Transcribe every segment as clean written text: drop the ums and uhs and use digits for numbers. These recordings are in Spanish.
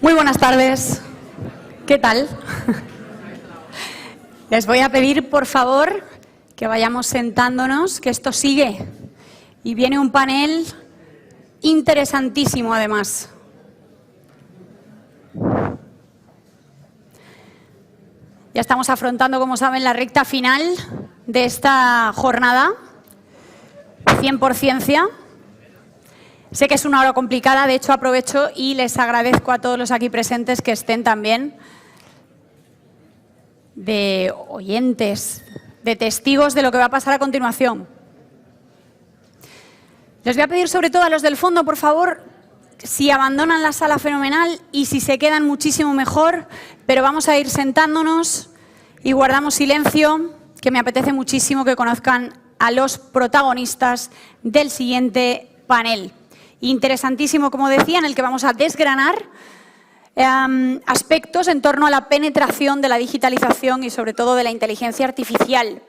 Muy buenas tardes. ¿Qué tal? Les voy a pedir, por favor, que vayamos sentándonos, que esto sigue. Y viene un panel interesantísimo, además. Ya estamos afrontando, como saben, la recta final de esta jornada, 100% ciencia. Sé que es una hora complicada, de hecho aprovecho y les agradezco a todos los aquí presentes que estén también de oyentes, de testigos de lo que va a pasar a continuación. Les voy a pedir sobre todo a los del fondo, por favor, si abandonan la sala fenomenal y si se quedan muchísimo mejor, pero vamos a ir sentándonos y guardamos silencio, que me apetece muchísimo que conozcan a los protagonistas del siguiente panel. Interesantísimo, como decía, en el que vamos a desgranar aspectos en torno a la penetración de la digitalización y sobre todo de la inteligencia artificial.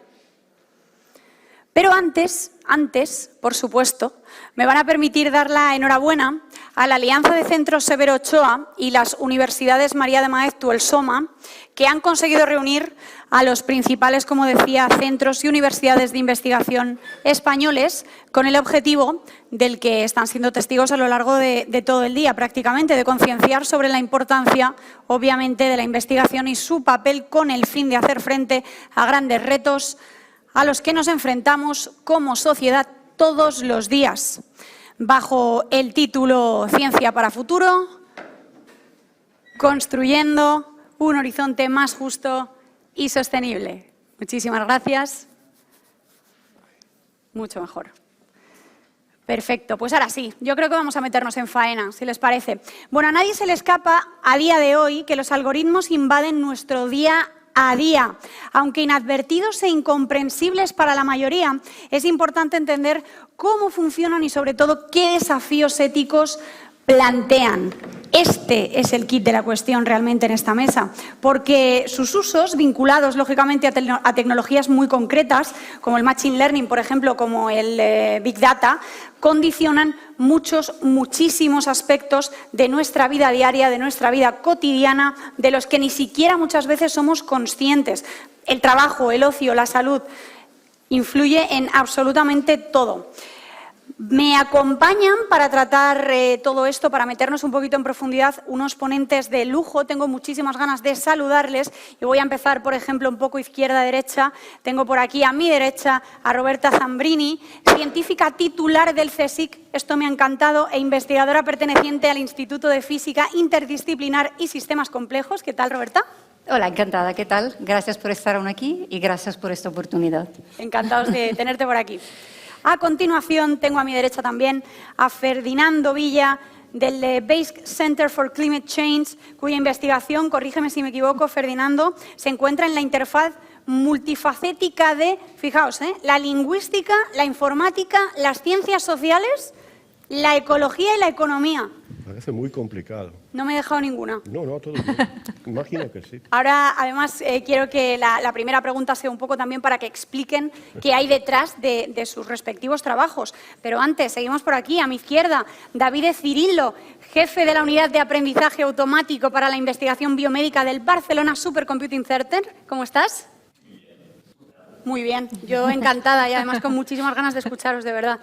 Pero antes, por supuesto, me van a permitir dar la enhorabuena a la Alianza de Centros Severo Ochoa y las Universidades María de Maeztu, el SOMA, que han conseguido reunir a los principales, como decía, centros y universidades de investigación españoles con el objetivo del que están siendo testigos a lo largo de todo el día, prácticamente, de concienciar sobre la importancia, obviamente, de la investigación y su papel con el fin de hacer frente a grandes retos a los que nos enfrentamos como sociedad todos los días. Bajo el título Ciencia para Futuro, construyendo un horizonte más justo y sostenible. Muchísimas gracias. Mucho mejor. Perfecto, pues ahora sí, yo creo que vamos a meternos en faena, si les parece. Bueno, a nadie se le escapa a día de hoy que los algoritmos invaden nuestro día a día. Aunque inadvertidos e incomprensibles para la mayoría, es importante entender cómo funcionan y sobre todo qué desafíos éticos plantean. Este es el kit de la cuestión realmente en esta mesa, porque sus usos, vinculados lógicamente a tecnologías muy concretas, como el Machine Learning, por ejemplo, como el Big Data, condicionan muchísimos aspectos de nuestra vida diaria, de nuestra vida cotidiana, de los que ni siquiera muchas veces somos conscientes. El trabajo, el ocio, la salud, influye en absolutamente todo. Me acompañan para tratar todo esto, para meternos un poquito en profundidad, unos ponentes de lujo. Tengo muchísimas ganas de saludarles y voy a empezar, por ejemplo, un poco izquierda-derecha. Tengo por aquí a mi derecha a Roberta Zambrini, científica titular del CSIC, esto me ha encantado, e investigadora perteneciente al Instituto de Física Interdisciplinar y Sistemas Complejos. ¿Qué tal, Roberta? Hola, encantada. ¿Qué tal? Gracias por estar aún aquí y gracias por esta oportunidad. Encantados de tenerte por aquí. A continuación, tengo a mi derecha también a Ferdinando Villa, del Basque Center for Climate Change, cuya investigación, corrígeme si me equivoco, Ferdinando, se encuentra en la interfaz multifacética de, fijaos, la lingüística, la informática, las ciencias sociales, la ecología y la economía. Parece muy complicado. No me he dejado ninguna. No, todo bien. Imagino que sí. Ahora, además, quiero que la primera pregunta sea un poco también para que expliquen qué hay detrás de sus respectivos trabajos. Pero antes, seguimos por aquí, a mi izquierda, David Cirillo, jefe de la Unidad de Aprendizaje Automático para la Investigación Biomédica del Barcelona Supercomputing Center. ¿Cómo estás? Muy bien, yo encantada y además con muchísimas ganas de escucharos, de verdad.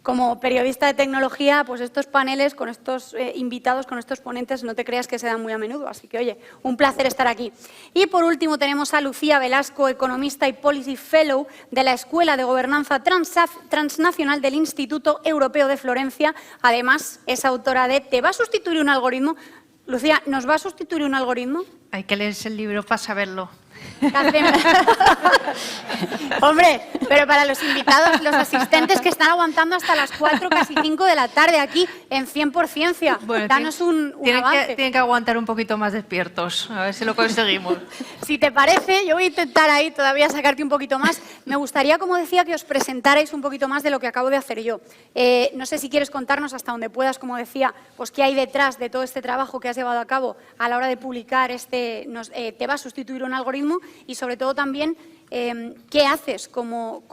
Como periodista de tecnología, pues estos paneles con estos invitados, con estos ponentes, no te creas que se dan muy a menudo. Así que, oye, un placer estar aquí. Y por último tenemos a Lucía Velasco, economista y Policy Fellow de la Escuela de Gobernanza Transnacional del Instituto Europeo de Florencia. Además, es autora de ¿Te va a sustituir un algoritmo? Lucía, ¿nos va a sustituir un algoritmo? Hay que leerse el libro para saberlo. Hombre, pero para los invitados, los asistentes que están aguantando hasta las 4, casi 5 de la tarde aquí en 100% Ciencia, bueno, danos un avance. Tienen que aguantar un poquito más despiertos, a ver si lo conseguimos. Si te parece, yo voy a intentar ahí todavía sacarte un poquito más. Me gustaría, como decía, que os presentarais un poquito más de lo que acabo de hacer yo. No sé si quieres contarnos hasta donde puedas, como decía, pues qué hay detrás de todo este trabajo que has llevado a cabo a la hora de publicar ¿Te va a sustituir un algoritmo? Y sobre todo también, ¿qué haces como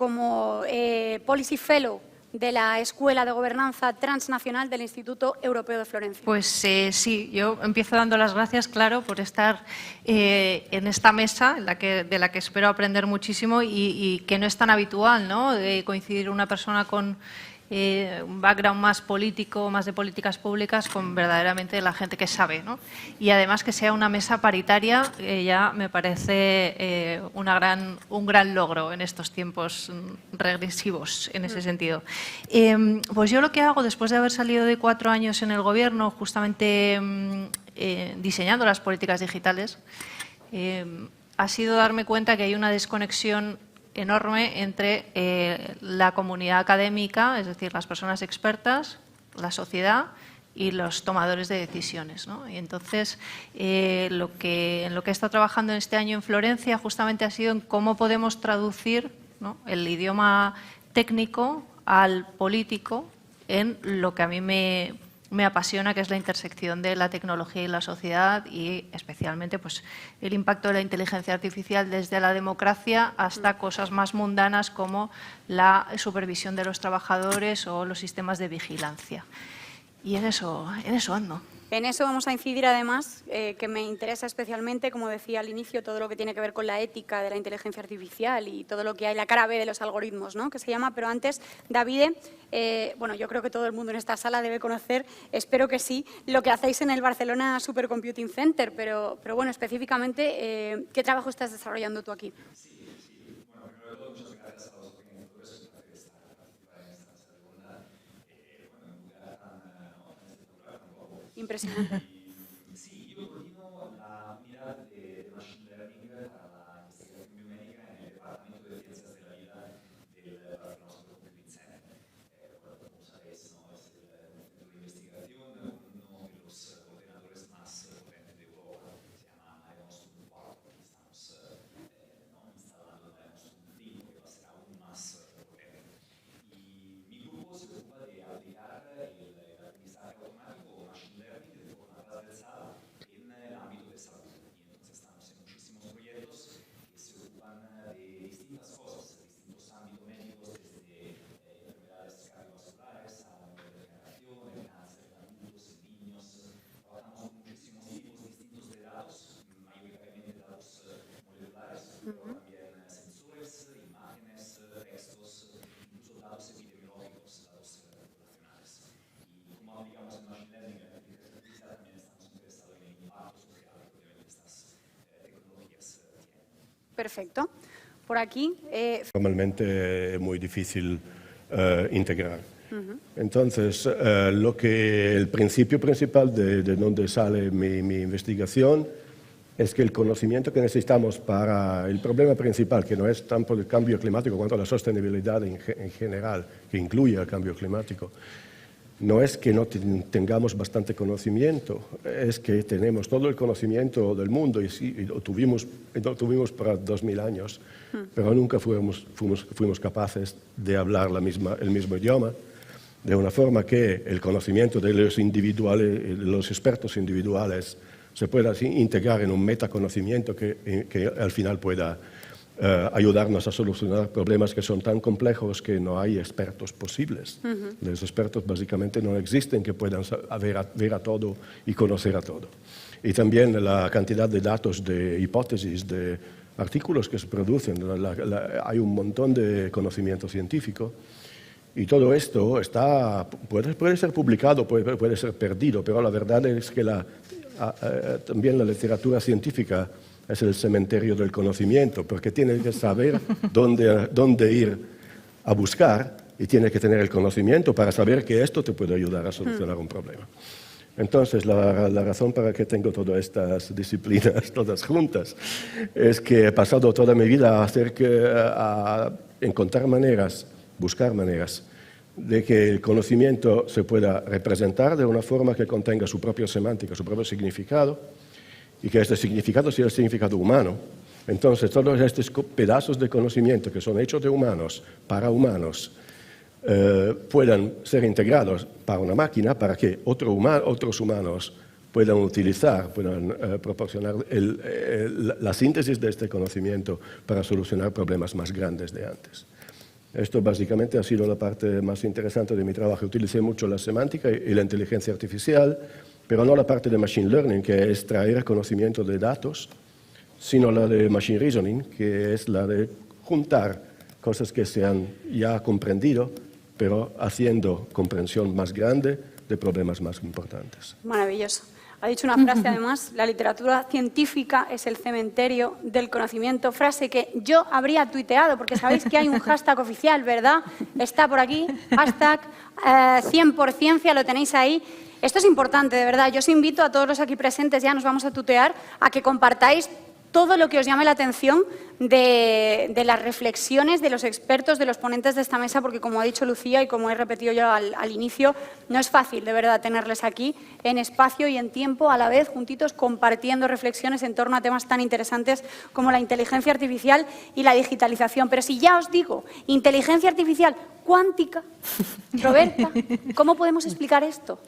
Policy Fellow de la Escuela de Gobernanza Transnacional del Instituto Europeo de Florencia. Pues sí, yo empiezo dando las gracias, claro, por estar en esta mesa de la que espero aprender muchísimo y que no es tan habitual, ¿no? De coincidir una persona con un background más político, más de políticas públicas, con verdaderamente la gente que sabe, ¿no? Y además que sea una mesa paritaria, ya me parece un gran logro en estos tiempos regresivos en ese sentido. Pues yo lo que hago después de haber salido de 4 años en el gobierno, justamente diseñando las políticas digitales, ha sido darme cuenta que hay una desconexión enorme entre la comunidad académica, es decir, las personas expertas, la sociedad y los tomadores de decisiones, ¿no? Y entonces, en lo que he estado trabajando en este año en Florencia justamente ha sido en cómo podemos traducir, ¿no?, el idioma técnico al político en lo que a mí me apasiona, que es la intersección de la tecnología y la sociedad y especialmente pues, el impacto de la inteligencia artificial desde la democracia hasta cosas más mundanas como la supervisión de los trabajadores o los sistemas de vigilancia. Y en eso ando. En eso vamos a incidir además, que me interesa especialmente, como decía al inicio, todo lo que tiene que ver con la ética de la inteligencia artificial y todo lo que hay, la cara B de los algoritmos, ¿no?, que se llama. Pero antes, Davide, bueno, yo creo que todo el mundo en esta sala debe conocer, espero que sí, lo que hacéis en el Barcelona Supercomputing Center, pero bueno, específicamente, ¿qué trabajo estás desarrollando tú aquí? Bueno, primero de todo, muchas gracias a los organizadores, es un placer estar participar en esta segunda, en un lugar tan espectacular, tan guapo. Impresionante. Sí, yo coordino la unidad de Machine Learning para la investigación biomédica en el Departamento de Ciencias de la Vida del Barcelona Supercomputing Center. Como sabéis, ¿no?, es el centro de investigación, uno de los ordenadores más potentes de Europa. Se llama Ions 4. Estamos instalando Ions 5, que va a ser aún más potente. Y mi grupo se ocupa de aplicar el aprendizaje automático o machine learning de forma transversal en el ámbito de salud. Y entonces estamos en muchísimos proyectos que se ocupan de distintas cosas, distintos ámbitos médicos, desde enfermedades cardiovasculares a neurodegeneración, el cáncer en adultos, en niños. Trabajamos con muchísimos tipos distintos de datos, mayoritariamente datos moleculares, pero también sensores, imágenes, textos, incluso datos epidemiológicos, datos populacionales. Y como aplicamos el machine learning y la inteligencia artificial, también estamos interesados en el impacto social que obviamente estas tecnologías tienen. Perfecto. Por aquí. Normalmente es muy difícil integrar. Entonces, el principio principal de donde sale mi investigación es que el conocimiento que necesitamos para el problema principal, que no es tanto el cambio climático cuanto la sostenibilidad en general, que incluye el cambio climático, no es que no tengamos bastante conocimiento, es que tenemos todo el conocimiento del mundo y lo tuvimos para 2000 años, pero nunca fuimos capaces de hablar el mismo idioma, de una forma que el conocimiento de los individuales, de los expertos individuales, se pueda así integrar en un metaconocimiento que al final pueda ayudarnos a solucionar problemas que son tan complejos que no hay expertos posibles. Los expertos básicamente no existen que puedan ver a todo y conocer a todo. Y también la cantidad de datos, de hipótesis, de artículos que se producen. Hay un montón de conocimiento científico y todo esto puede ser publicado, puede ser perdido, pero la verdad es que también la literatura científica es el cementerio del conocimiento, porque tienes que saber dónde ir a buscar y tienes que tener el conocimiento para saber que esto te puede ayudar a solucionar un problema. Entonces, la razón para que tengo todas estas disciplinas todas juntas es que he pasado toda mi vida a encontrar maneras, buscar maneras de que el conocimiento se pueda representar de una forma que contenga su propia semántica, su propio significado, y que este significado sea el significado humano. Entonces, todos estos pedazos de conocimiento que son hechos de humanos, para humanos, puedan ser integrados para una máquina para que otros humanos puedan utilizar, puedan proporcionar la síntesis de este conocimiento para solucionar problemas más grandes de antes. Esto básicamente ha sido la parte más interesante de mi trabajo. Utilicé mucho la semántica y la inteligencia artificial, pero no la parte de Machine Learning, que es traer conocimiento de datos, sino la de Machine Reasoning, que es la de juntar cosas que se han ya comprendido, pero haciendo comprensión más grande de problemas más importantes. Maravilloso. Ha dicho una frase, además, la literatura científica es el cementerio del conocimiento, frase que yo habría tuiteado, porque sabéis que hay un hashtag oficial, ¿verdad? Está por aquí, hashtag 100% ciencia, lo tenéis ahí. Esto es importante, de verdad. Yo os invito a todos los aquí presentes, ya nos vamos a tutear, a que compartáis todo lo que os llame la atención de las reflexiones de los expertos, de los ponentes de esta mesa, porque como ha dicho Lucía y como he repetido yo al inicio, no es fácil de verdad tenerles aquí en espacio y en tiempo a la vez, juntitos, compartiendo reflexiones en torno a temas tan interesantes como la inteligencia artificial y la digitalización. Pero si ya os digo, inteligencia artificial cuántica, Roberta, ¿cómo podemos explicar esto?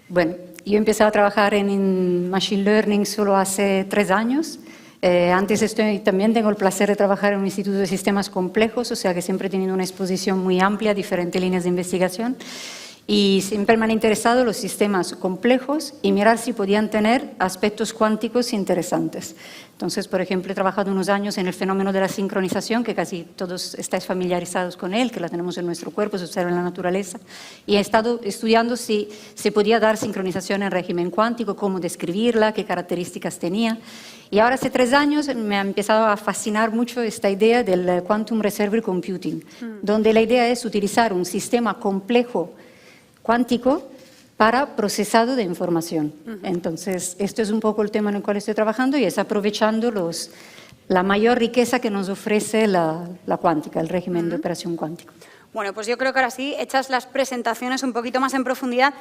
Bueno, yo empecé a trabajar en Machine Learning solo hace 3 años. Antes también tengo el placer de trabajar en un instituto de sistemas complejos, o sea que siempre he tenido una exposición muy amplia a diferentes líneas de investigación y siempre me han interesado los sistemas complejos y mirar si podían tener aspectos cuánticos interesantes. Entonces, por ejemplo, he trabajado unos años en el fenómeno de la sincronización, que casi todos estáis familiarizados con él, que la tenemos en nuestro cuerpo, se observa en la naturaleza, y he estado estudiando si se podía dar sincronización en régimen cuántico, cómo describirla, qué características tenía. Y ahora hace 3 años me ha empezado a fascinar mucho esta idea del Quantum Reservoir Computing, donde la idea es utilizar un sistema complejo cuántico para procesado de información. Entonces, esto es un poco el tema en el cual estoy trabajando y es aprovechando la mayor riqueza que nos ofrece la cuántica, el régimen de operación cuántico. Bueno, pues yo creo que ahora sí, hechas las presentaciones un poquito más en profundidad.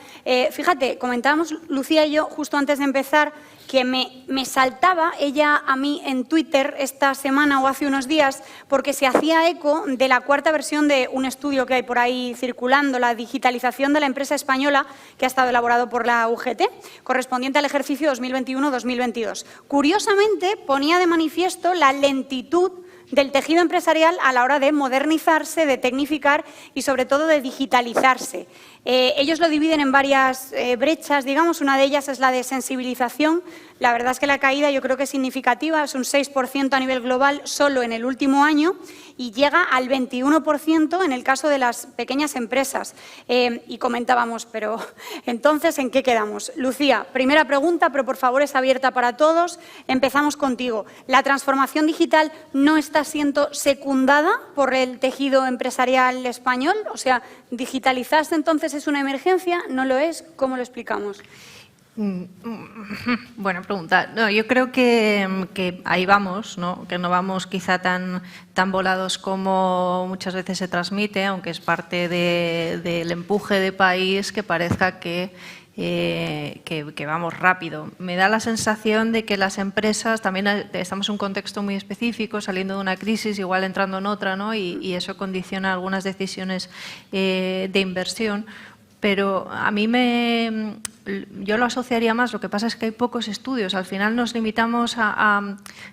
Fíjate, comentábamos Lucía y yo justo antes de empezar que me saltaba ella a mí en Twitter esta semana o hace unos días porque se hacía eco de la 4ª versión de un estudio que hay por ahí circulando, la digitalización de la empresa española que ha estado elaborado por la UGT, correspondiente al ejercicio 2021-2022. Curiosamente, ponía de manifiesto la lentitud del tejido empresarial a la hora de modernizarse, de tecnificar y sobre todo de digitalizarse. Ellos lo dividen en varias brechas, digamos, una de ellas es la de sensibilización. La verdad es que la caída yo creo que es significativa, es un 6% a nivel global solo en el último año y llega al 21% en el caso de las pequeñas empresas. Y comentábamos, pero entonces, ¿en qué quedamos? Lucía, primera pregunta, pero por favor es abierta para todos. Empezamos contigo. ¿La transformación digital no está siendo secundada por el tejido empresarial español? O sea, ¿digitalizarse entonces es una emergencia? ¿No lo es? ¿Cómo lo explicamos? Buena pregunta. No, yo creo que ahí vamos, ¿no? Que no vamos quizá tan volados como muchas veces se transmite, aunque es parte del empuje de país que parezca que vamos rápido. Me da la sensación de que las empresas, también estamos en un contexto muy específico, saliendo de una crisis, igual entrando en otra, ¿no? Y eso condiciona algunas decisiones de inversión. Pero a mí yo lo asociaría más, lo que pasa es que hay pocos estudios, al final nos limitamos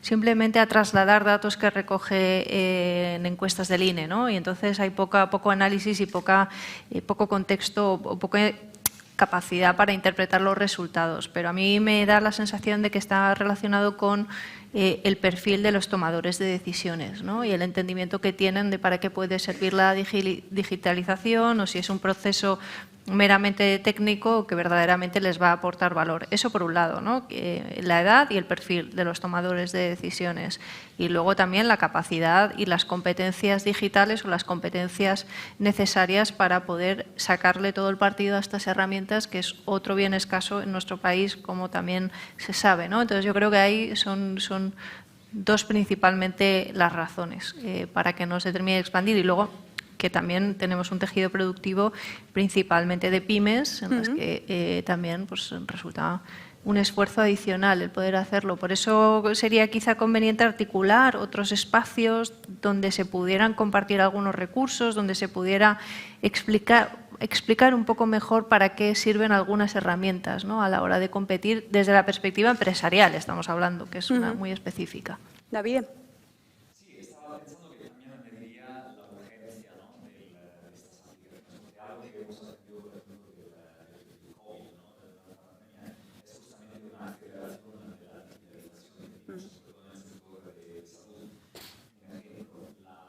simplemente a trasladar datos que recoge en encuestas del INE, ¿no? Y entonces hay poco análisis y poco contexto o poca capacidad para interpretar los resultados, pero a mí me da la sensación de que está relacionado con el perfil de los tomadores de decisiones, ¿no? Y el entendimiento que tienen de para qué puede servir la digitalización o si es un proceso meramente técnico que verdaderamente les va a aportar valor. Eso por un lado, ¿no? La edad y el perfil de los tomadores de decisiones. Y luego también la capacidad y las competencias digitales o las competencias necesarias para poder sacarle todo el partido a estas herramientas, que es otro bien escaso en nuestro país, como también se sabe, ¿no? Entonces yo creo que ahí son 2 principalmente las razones para que no se termine de expandir. Y luego que también tenemos un tejido productivo principalmente de pymes, en las que también pues, resulta un esfuerzo adicional el poder hacerlo. Por eso sería quizá conveniente articular otros espacios donde se pudieran compartir algunos recursos, donde se pudiera explicar un poco mejor para qué sirven algunas herramientas, ¿no? A la hora de competir desde la perspectiva empresarial, estamos hablando, que es una muy específica. David. Sí, estaba pensando que también añadiría la urgencia, ¿no? hemos aprendido, por ejemplo, del COVID, ¿no? De la pandemia, es justamente una aceleración de la digitalización que tenemos, sobre todo en el sector de salud. Un ejemplo, la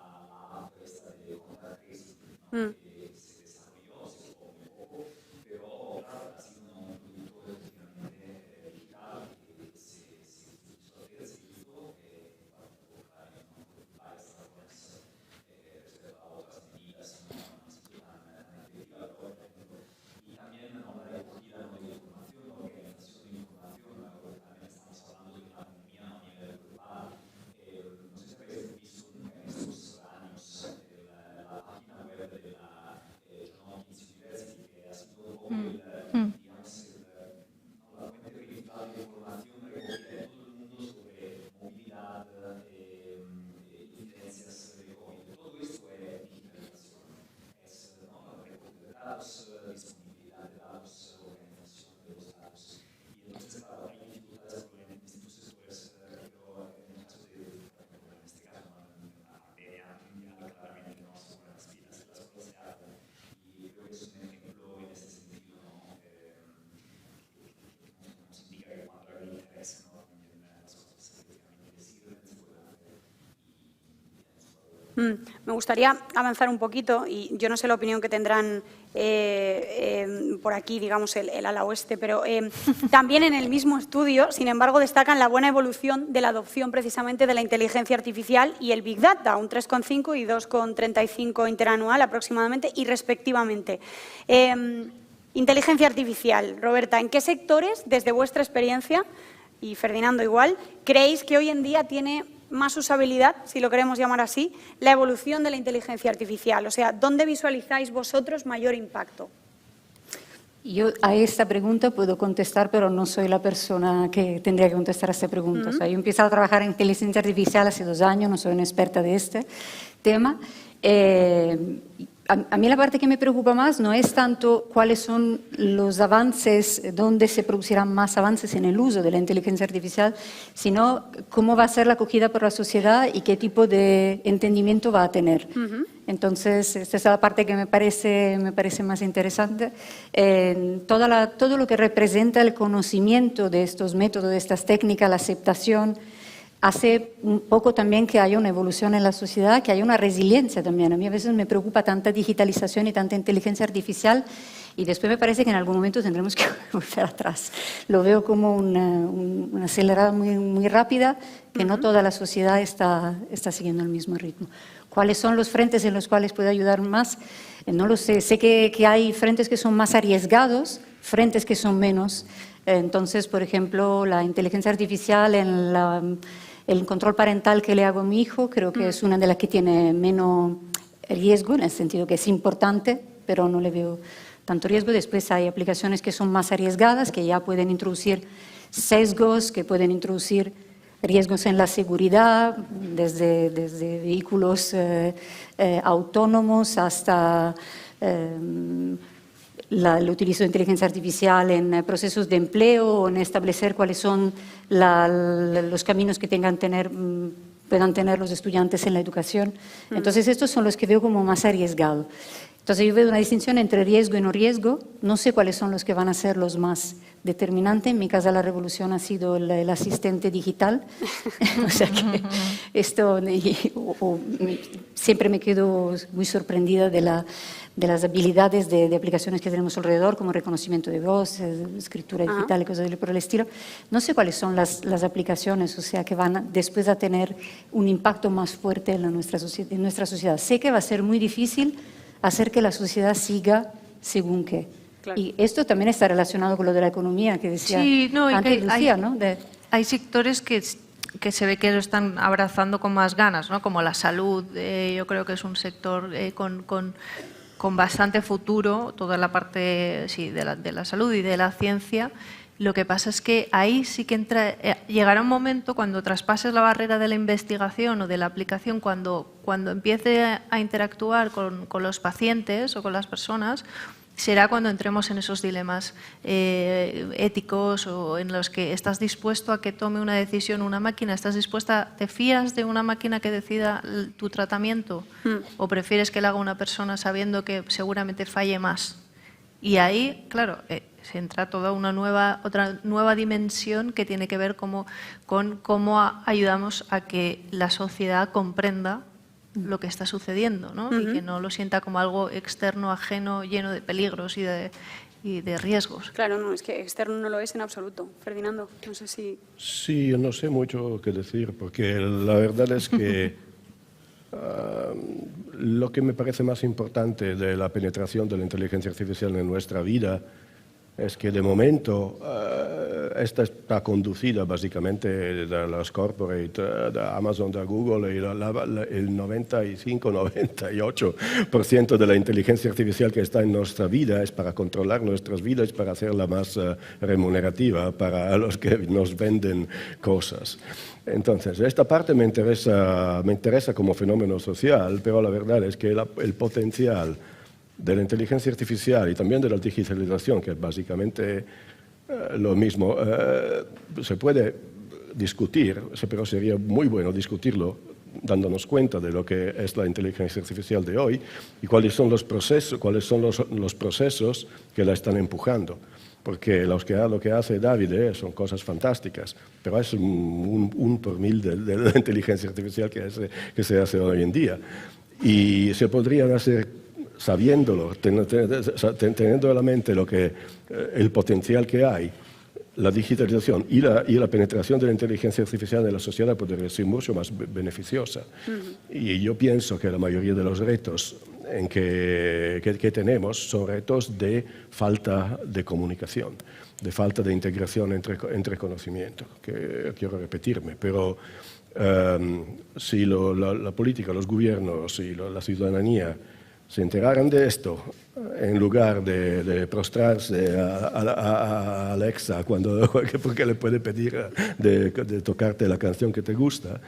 app esta de Contact Tracing, ¿no? Que se desarrolló, se equipó muy poco, pero claro, ha sido un producto efectivamente digital que se hizo varias razones respecto a otras medidas no han sido tan efectivas. Y también la recogida de información, la organización de información, ahora también estamos hablando de una economía a nivel global. No sé si habéis visto nunca en estos años la página web de la Johns Hopkins University, que ha sido un poco digamos, la fuente principal de información recogida de todo el mundo sobre movilidad, incidencias de COVID. Todo esto es digitalización, es recogida de datos, disponibilidad de datos, organización de los datos. Y entonces, claro, hay dificultades en distintos sectores, pero en el caso de, por ejemplo, en este caso, la pandemia mundial, claramente no se ponen las pilas y las cosas se hacen. Y creo que es un ejemplo en este sentido, ¿no? Nos indica que cuando hay interés, ¿no? También las cosas efectivamente sirven, se pueden hacer. Me gustaría avanzar un poquito, y yo no sé la opinión que tendrán por aquí, digamos, el ala oeste, pero también en el mismo estudio, sin embargo, destacan la buena evolución de la adopción precisamente de la inteligencia artificial y el Big Data, un 3,5 y 2,35 interanual aproximadamente y respectivamente. Inteligencia artificial, Roberta, ¿en qué sectores, desde vuestra experiencia, y Ferdinando igual, creéis que hoy en día tiene más usabilidad, si lo queremos llamar así, la evolución de la inteligencia artificial? O sea, ¿dónde visualizáis vosotros mayor impacto? Yo a esta pregunta puedo contestar, pero no soy la persona que tendría que contestar a esta pregunta. O sea, yo he empezado a trabajar en inteligencia artificial hace 2 años, no soy una experta de este tema. A mí la parte que me preocupa más no es tanto cuáles son los avances, dónde se producirán más avances en el uso de la inteligencia artificial, sino cómo va a ser la acogida por la sociedad y qué tipo de entendimiento va a tener. Entonces, esta es la parte que me parece más interesante. Todo lo que representa el conocimiento de estos métodos, de estas técnicas, la aceptación, hace un poco también que haya una evolución en la sociedad, que haya una resiliencia también. A mí a veces me preocupa tanta digitalización y tanta inteligencia artificial y después me parece que en algún momento tendremos que volver atrás. Lo veo como una acelerada muy rápida, que no toda la sociedad está siguiendo el mismo ritmo. ¿Cuáles son los frentes en los cuales puede ayudar más? No lo sé. Sé que hay frentes que son más arriesgados, frentes que son menos. Entonces, por ejemplo, la inteligencia artificial en el control parental que le hago a mi hijo, creo que es una de las que tiene menos riesgo, en el sentido que es importante, pero no le veo tanto riesgo. Después hay aplicaciones que son más arriesgadas, que ya pueden introducir sesgos, que pueden introducir riesgos en la seguridad, desde vehículos autónomos hasta el utilizo de inteligencia artificial en procesos de empleo o en establecer cuáles son los caminos que puedan tener los estudiantes en la educación. Entonces, estos son los que veo como más arriesgados. Entonces, yo veo una distinción entre riesgo y no riesgo. No sé cuáles son los que van a ser los más determinantes. En mi casa la revolución ha sido el asistente digital. O sea que esto siempre me quedo muy sorprendida de las habilidades de aplicaciones que tenemos alrededor, como reconocimiento de voz, escritura digital y cosas por el estilo. No sé cuáles son las aplicaciones, o sea, que van después a tener un impacto más fuerte en nuestra sociedad. Sé que va a ser muy difícil hacer que la sociedad siga según qué. Claro. Y esto también está relacionado con lo de la economía que decía antes Lucía, ¿no? Hay sectores que se ve que lo están abrazando con más ganas, ¿no? Como la salud. Yo creo que es un sector con bastante futuro, toda la parte de la salud y de la ciencia. Lo que pasa es que ahí sí que llegará un momento cuando traspases la barrera de la investigación o de la aplicación, cuando empiece a interactuar con los pacientes o con las personas, será cuando entremos en esos dilemas éticos o en los que estás dispuesto a que tome una decisión una máquina. ¿Te fías de una máquina que decida tu tratamiento o prefieres que lo haga una persona sabiendo que seguramente falle más? Y ahí, claro, se entra toda otra nueva dimensión que tiene que ver con cómo ayudamos a que la sociedad comprenda lo que está sucediendo, ¿no? Y que no lo sienta como algo externo, ajeno, lleno de peligros y de riesgos. Claro, no, es que externo no lo es en absoluto. Ferdinando, no sé si... Sí, yo no sé mucho qué decir, porque la verdad es que lo que me parece más importante de la penetración de la inteligencia artificial en nuestra vida es que de momento esta está conducida básicamente de las corporate, de Amazon, de Google, y el 95-98% de la inteligencia artificial que está en nuestra vida es para controlar nuestras vidas, para hacerla más remunerativa para los que nos venden cosas. Entonces, esta parte me interesa como fenómeno social, pero la verdad es que el potencial de la inteligencia artificial y también de la digitalización, que es básicamente lo mismo, se puede discutir, pero sería muy bueno discutirlo dándonos cuenta de lo que es la inteligencia artificial de hoy y cuáles son los procesos que la están empujando. Porque lo que hace Davide son cosas fantásticas, pero es un por mil de la inteligencia artificial que se hace hoy en día. Y se podrían hacer sabiéndolo, teniendo en la mente el potencial que hay, la digitalización y la penetración de la inteligencia artificial en la sociedad podría ser mucho más beneficiosa. Y yo pienso que la mayoría de los retos que tenemos son retos de falta de comunicación, de falta de integración entre conocimiento, que quiero repetirme, pero si la política, los gobiernos y la ciudadanía se enteraran de esto, en lugar de prostrarse a Alexa porque le puede pedir de tocarte la canción que te gusta,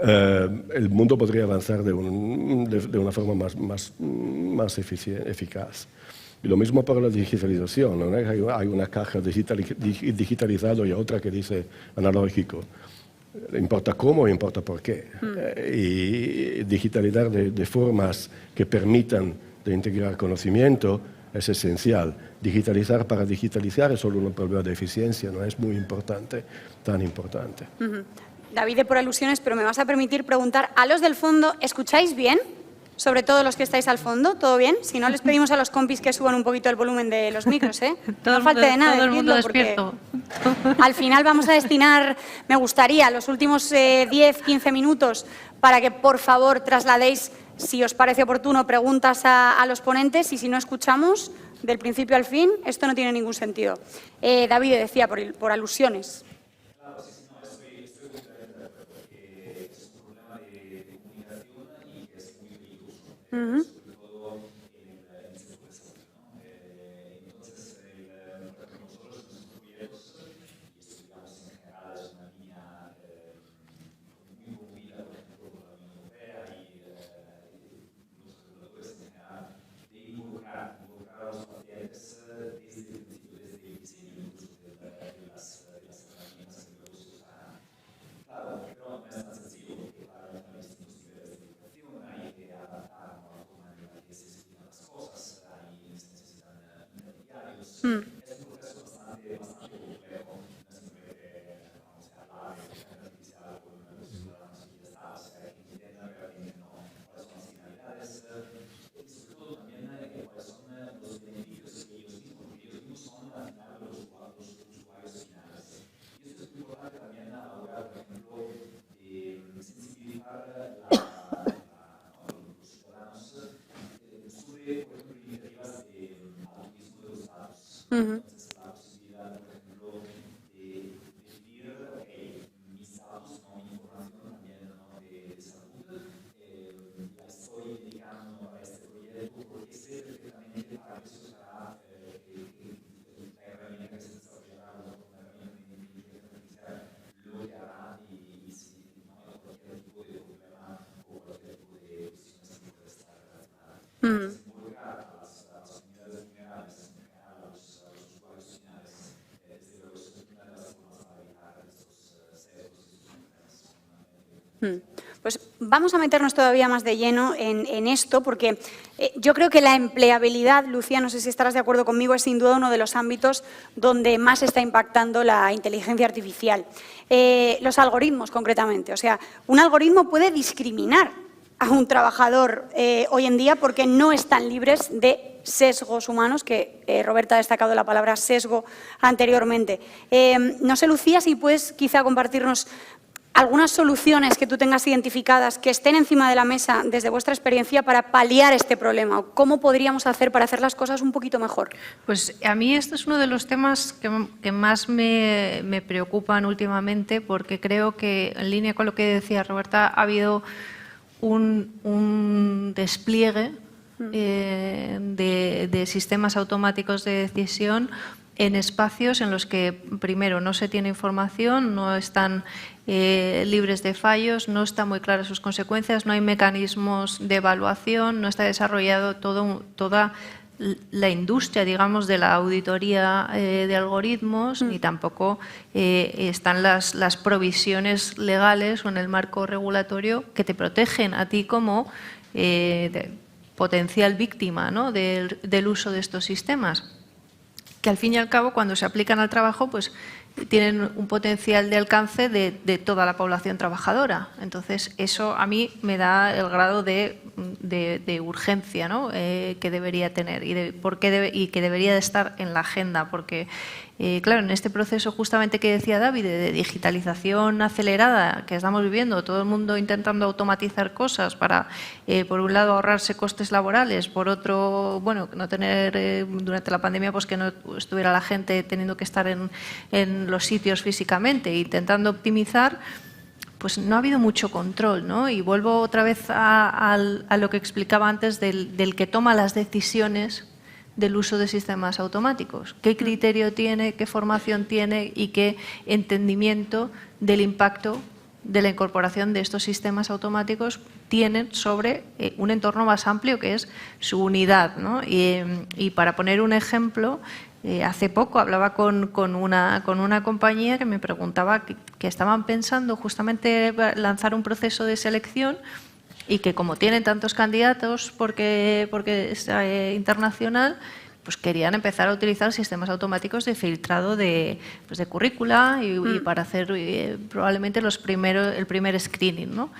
el mundo podría avanzar de una forma más eficaz. Y lo mismo para la digitalización, ¿no? Hay una caja digitalizada y otra que dice analógico. Importa cómo, importa por qué. Y digitalizar de formas que permitan de integrar conocimiento es esencial. Digitalizar para digitalizar es solo un problema de eficiencia, no es muy importante, tan importante. David, por alusiones, pero me vas a permitir preguntar a los del fondo, ¿escucháis bien? Sobre todo los que estáis al fondo, ¿todo bien? Si no, les pedimos a los compis que suban un poquito el volumen de los micros, ¿eh? No falte de nada. Todo el mundo despierto. Al final vamos a destinar, me gustaría, los últimos 10-15 minutos para que, por favor, trasladéis, si os parece oportuno, preguntas a los ponentes, y si no escuchamos del principio al fin, esto no tiene ningún sentido. David decía, por alusiones. Sobre todo en el sector de salud, ¿no? Entonces, nosotros, nuestros proyectos, y esto digamos en general es una línea muy movida, por ejemplo, por la Unión Europea y los reguladores en general, de involucrar a los pacientes desde el principio, desde el diseño incluso de las herramientas que luego se usarán. Claro, pero no es tan sencillo, porque para distintos niveles de educación hay que adaptar la forma en la que se explican las cosas, ahí se necesitan intermediarios. Es un proceso bastante complejo, no es simplemente vamos a hablar de inteligencia artificial con los ciudadanos y ya está, o sea, hay que entender realmente cuáles son las finalidades y sobre todo también cuáles son los beneficios que ellos mismos son al final los usuarios finales. Y esto es muy importante también ahora, por ejemplo, sensibilizar los ciudadanos sobre, por ejemplo, iniciativas de altruismo de los datos. Entonces, la posibilidad, por ejemplo, de decidir, ok, mis datos, mi información también de salud, la estoy dedicando a este proyecto porque sé perfectamente para qué se usará la herramienta que se desarrollará, una herramienta de inteligencia artificial, lo que hará y si cualquier tipo de problema o cualquier tipo de cuestiones que puede estar relacionada. Involucrar a las comunidades vulnerables, en general a los usuarios finales, desde luego es una de las formas para evitar estos sesgos y estos problemas. Pues vamos a meternos todavía más de lleno en esto, porque yo creo que la empleabilidad, Lucía, no sé si estarás de acuerdo conmigo, es sin duda uno de los ámbitos donde más está impactando la inteligencia artificial. Los algoritmos, concretamente. O sea, un algoritmo puede discriminar a un trabajador hoy en día porque no están libres de sesgos humanos, que Roberta ha destacado la palabra sesgo anteriormente. No sé, Lucía, si puedes quizá compartirnos algunas soluciones que tú tengas identificadas que estén encima de la mesa desde vuestra experiencia para paliar este problema, o cómo podríamos hacer para hacer las cosas un poquito mejor. Pues a mí este es uno de los temas que más me preocupan últimamente, porque creo que, en línea con lo que decía Roberta, ha habido un despliegue de sistemas automáticos de decisión en espacios en los que, primero, no se tiene información, no están libres de fallos, no están muy claras sus consecuencias, no hay mecanismos de evaluación, no está desarrollado toda la industria, digamos, de la auditoría de algoritmos, ni tampoco están las provisiones legales o en el marco regulatorio que te protegen a ti como potencial víctima, ¿no?, del uso de estos sistemas, que al fin y al cabo, cuando se aplican al trabajo, pues tienen un potencial de alcance de toda la población trabajadora. Entonces, eso a mí me da el grado de urgencia, ¿no?, que debería tener y que debería de estar en la agenda, porque, claro, en este proceso justamente que decía David, de digitalización acelerada que estamos viviendo, todo el mundo intentando automatizar cosas para, por un lado, ahorrarse costes laborales, por otro, bueno, no tener, durante la pandemia, pues que no estuviera la gente teniendo que estar en los sitios físicamente, intentando optimizar, pues no ha habido mucho control, ¿no? Y vuelvo otra vez a lo que explicaba antes del que toma las decisiones del uso de sistemas automáticos. ¿Qué criterio tiene, qué formación tiene y qué entendimiento del impacto de la incorporación de estos sistemas automáticos tienen sobre un entorno más amplio que es su unidad, ¿no? Y para poner un ejemplo, hace poco hablaba con una compañía que me preguntaba que estaban pensando justamente lanzar un proceso de selección y que, como tienen tantos candidatos porque es internacional, pues querían empezar a utilizar sistemas automáticos de filtrado de currícula y para hacer probablemente el primer screening, ¿no?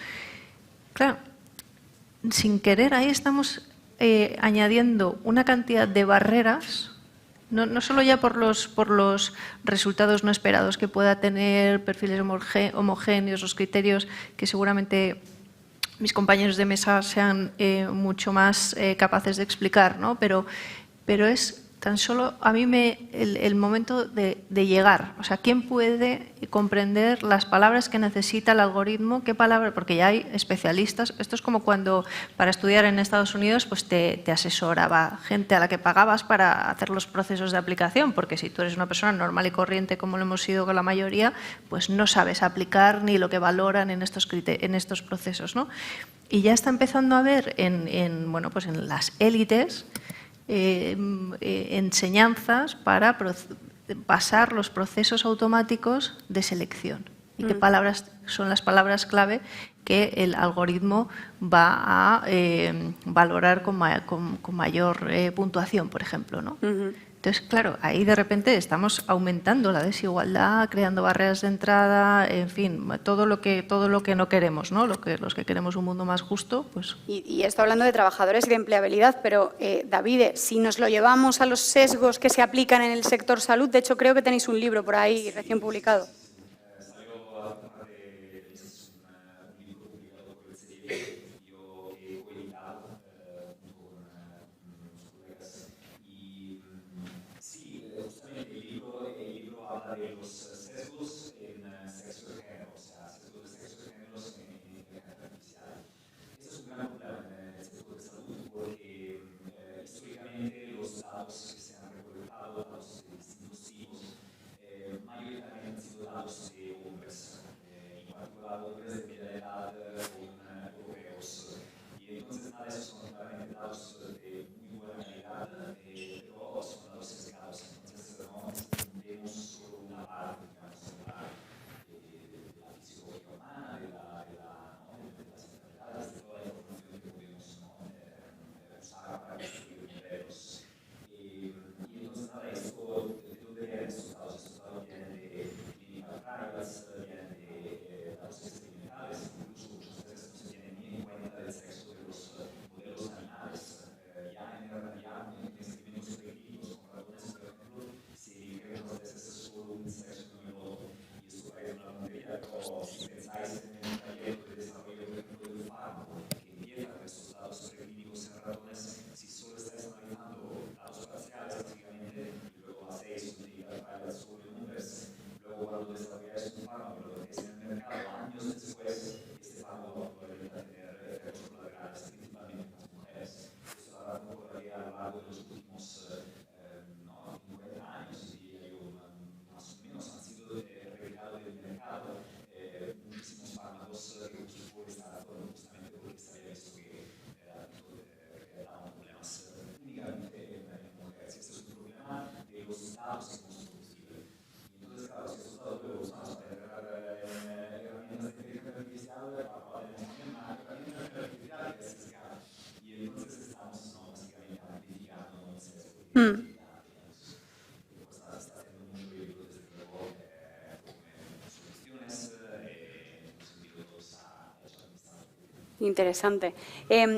Claro, sin querer ahí estamos añadiendo una cantidad de barreras, no solo ya por los resultados no esperados que pueda tener, perfiles homogéneos, los criterios que seguramente mis compañeros de mesa sean mucho más capaces de explicar, ¿no? Pero es tan solo a mí el momento de llegar. O sea, ¿quién puede comprender las palabras que necesita el algoritmo? ¿Qué palabras? Porque ya hay especialistas. Esto es como cuando para estudiar en Estados Unidos pues te asesoraba gente a la que pagabas para hacer los procesos de aplicación, porque si tú eres una persona normal y corriente, como lo hemos sido con la mayoría, pues no sabes aplicar ni lo que valoran en estos procesos, ¿no? Y ya está empezando a haber bueno, pues en las élites enseñanzas para pasar los procesos automáticos de selección y qué palabras son las palabras clave que el algoritmo va a valorar con mayor puntuación, por ejemplo, ¿no? Entonces, claro, ahí de repente estamos aumentando la desigualdad, creando barreras de entrada, en fin, todo lo que no queremos, ¿no? Los que queremos un mundo más justo, pues. Y esto hablando de trabajadores y de empleabilidad, pero David, si nos lo llevamos a los sesgos que se aplican en el sector salud, de hecho creo que tenéis un libro por ahí recién publicado. De los sesgos en sexo de género, o sea, sesgos de sexo de género en inteligencia artificial. Esto es un gran problema en el sector de salud porque históricamente los datos que se han recolectado, datos de distintos tipos, mayoritariamente han sido datos de hombres, en particular hombres de media edad europeos. Y entonces nada de eso son claramente datos de muy buena calidad, pero son datos sesgados. Entonces no entendemos solo una parte, digamos, de la fisiología humana, de la Interesante.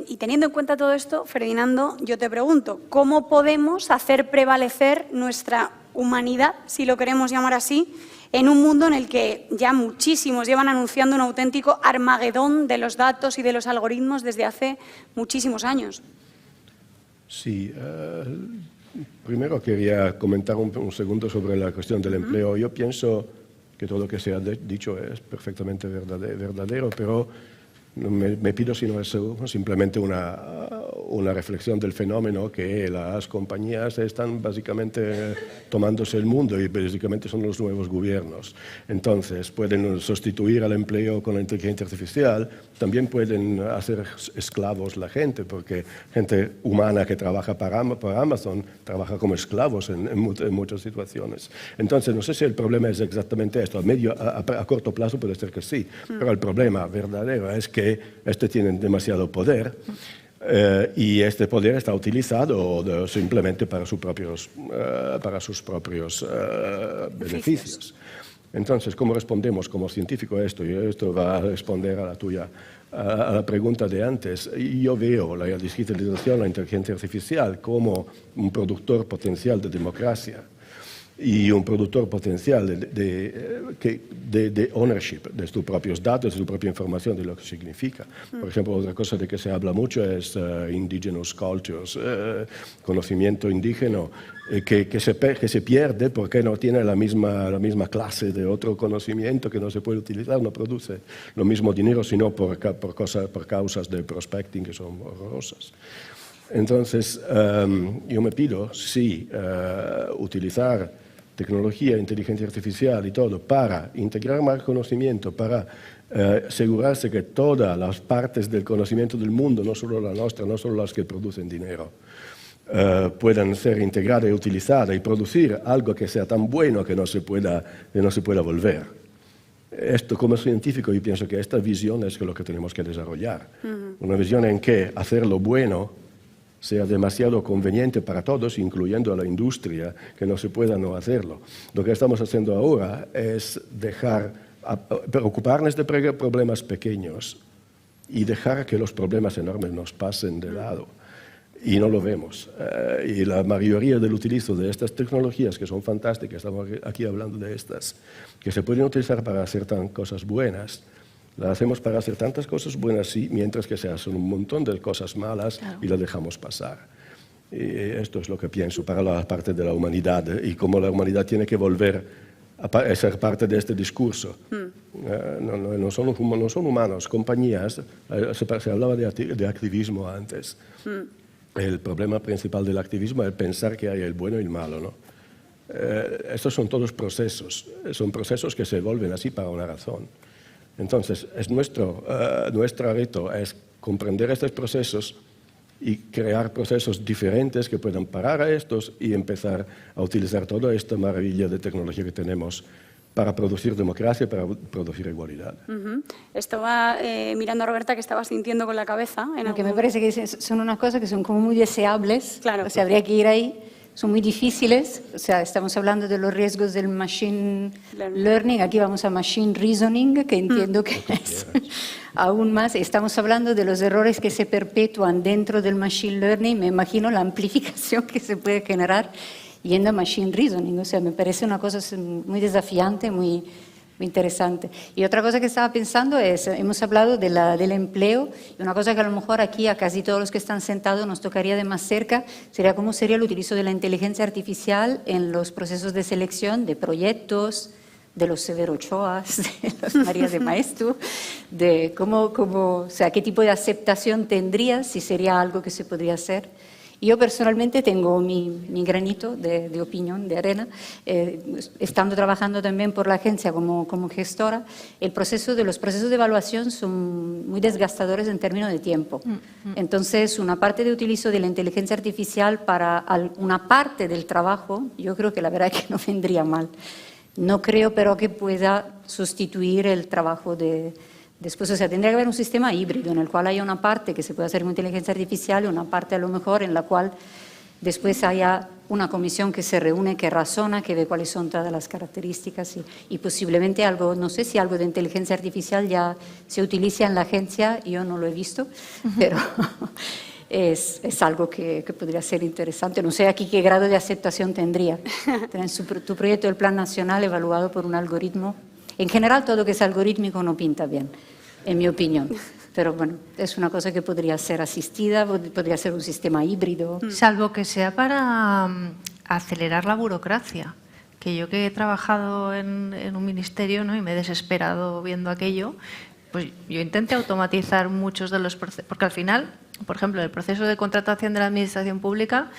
Y teniendo en cuenta todo esto, Ferdinando, yo te pregunto, ¿cómo podemos hacer prevalecer nuestra humanidad, si lo queremos llamar así, en un mundo en el que ya muchísimos llevan anunciando un auténtico Armagedón de los datos y de los algoritmos desde hace muchísimos años? Sí, primero quería comentar un segundo sobre la cuestión del empleo. Yo pienso que todo lo que se ha dicho es perfectamente verdadero, pero me pido si no es simplemente una reflexión del fenómeno que las compañías están básicamente tomándose el mundo y básicamente son los nuevos gobiernos. Entonces, pueden sustituir al empleo con la inteligencia artificial, también pueden hacer esclavos la gente, porque gente humana que trabaja para Amazon trabaja como esclavos en muchas situaciones. Entonces, no sé si el problema es exactamente esto. A corto plazo puede ser que sí, pero el problema verdadero es que tienen demasiado poder y este poder está utilizado simplemente para sus propios beneficios. Entonces, ¿cómo respondemos como científico a esto? Y esto va a responder a la pregunta de antes. Yo veo la digitalización, la inteligencia artificial como un productor potencial de democracia y un productor potencial de ownership de tus propios datos, de tu propia información, de lo que significa. Por ejemplo, otra cosa de que se habla mucho es indigenous cultures, conocimiento indígena, que se pierde porque no tiene la misma clase de otro conocimiento que no se puede utilizar, no produce lo mismo dinero, sino por causas de prospecting que son horrorosas. Entonces, yo me pido, sí, utilizar tecnología, inteligencia artificial y todo para integrar más conocimiento, para asegurarse que todas las partes del conocimiento del mundo, no solo la nuestra, no solo las que producen dinero, puedan ser integradas y utilizadas y producir algo que sea tan bueno que no se pueda volver. Esto, como científico, yo pienso que esta visión es lo que tenemos que desarrollar. Una visión en que hacer lo bueno sea demasiado conveniente para todos, incluyendo a la industria, que no se pueda no hacerlo. Lo que estamos haciendo ahora es preocuparnos de problemas pequeños y dejar que los problemas enormes nos pasen de lado. Y no lo vemos. Y la mayoría del utilizo de estas tecnologías, que son fantásticas, estamos aquí hablando de estas, que se pueden utilizar para hacer cosas buenas, las hacemos para hacer tantas cosas buenas, sí, mientras que se hacen un montón de cosas malas y las dejamos pasar. Y esto es lo que pienso para la parte de la humanidad y cómo la humanidad tiene que volver a ser parte de este discurso. No son humanos, compañías. Se hablaba de activismo antes. El problema principal del activismo es pensar que hay el bueno y el malo, ¿no? Estos son todos procesos. Son procesos que se vuelven así para una razón. Entonces, nuestro reto es comprender estos procesos y crear procesos diferentes que puedan parar a estos y empezar a utilizar toda esta maravilla de tecnología que tenemos para producir democracia, para producir igualdad. Estaba mirando a Roberta, que estaba sintiendo con la cabeza. Lo que me parece que son unas cosas que son como muy deseables. Claro. O sea, habría que ir ahí. Son muy difíciles, o sea, estamos hablando de los riesgos del machine learning, aquí vamos a machine reasoning, que entiendo que es aún más. Estamos hablando de los errores que se perpetúan dentro del machine learning, me imagino la amplificación que se puede generar yendo a machine reasoning, o sea, me parece una cosa muy desafiante, muy interesante. Y otra cosa que estaba pensando es, hemos hablado del empleo, y una cosa que a lo mejor aquí a casi todos los que están sentados nos tocaría de más cerca, sería cómo sería el utilizo de la inteligencia artificial en los procesos de selección de proyectos, de los Severo Ochoas, de los Marías de Maeztu, de o sea, qué tipo de aceptación tendría, si sería algo que se podría hacer. Yo personalmente tengo mi granito de opinión, de arena, estando trabajando también por la agencia como gestora. Los procesos de evaluación son muy desgastadores en términos de tiempo. Entonces, una parte de utilizo de la inteligencia artificial para una parte del trabajo, yo creo que la verdad es que no vendría mal. No creo, pero que pueda sustituir el trabajo después, o sea, tendría que haber un sistema híbrido en el cual haya una parte que se puede hacer con inteligencia artificial y una parte a lo mejor en la cual después haya una comisión que se reúne, que razona, que ve cuáles son todas las características y posiblemente algo, no sé si algo de inteligencia artificial ya se utiliza en la agencia, yo no lo he visto, pero es algo que podría ser interesante. No sé aquí qué grado de aceptación tendría. Tener tu proyecto del Plan Nacional evaluado por un algoritmo. En general, todo que es algorítmico no pinta bien, en mi opinión. Pero bueno, es una cosa que podría ser asistida, podría ser un sistema híbrido. Salvo que sea para acelerar la burocracia. Que yo que he trabajado en un ministerio, ¿no?, y me he desesperado viendo aquello, pues yo intenté automatizar muchos de los procesos, porque al final, por ejemplo, el proceso de contratación de la administración pública,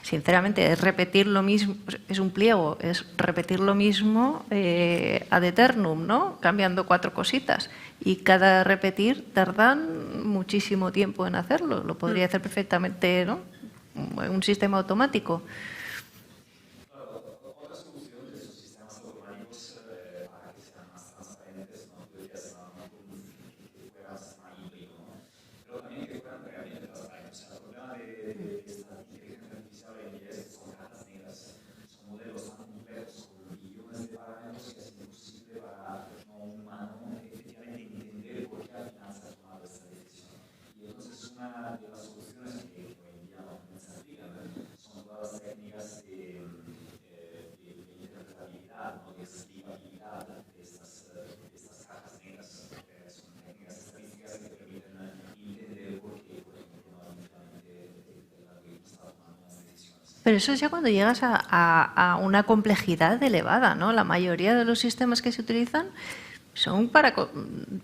sinceramente, es repetir lo mismo, es un pliego, es repetir lo mismo ad eternum, ¿no?, cambiando 4 cositas. Y cada repetir tardan muchísimo tiempo en hacerlo. Lo podría hacer perfectamente, ¿no?, un sistema automático. Otra solución de esos sistemas automáticos para que sean más transparentes, ¿no? Tú decías, que fuera un sistema híbrido, ¿no? Pero también que fueran realmente transparentes. O sea, el problema de esta inteligencia artificial hoy en día es que son cajas negras, son modelos tan complejos con billones de parámetros que es imposible para un humano efectivamente entender por qué al final se ha tomado esta decisión. Y entonces una de las soluciones que hoy en día no se aplican son todas las técnicas de interpretabilidad, ¿no?, de escribabilidad de estas cajas negras. Son técnicas estadísticas que te permiten entender por qué, por ejemplo, no efectivamente el algoritmo está tomando unas decisiones. Pero eso es ya cuando llegas a una complejidad elevada, ¿no? La mayoría de los sistemas que se utilizan son para,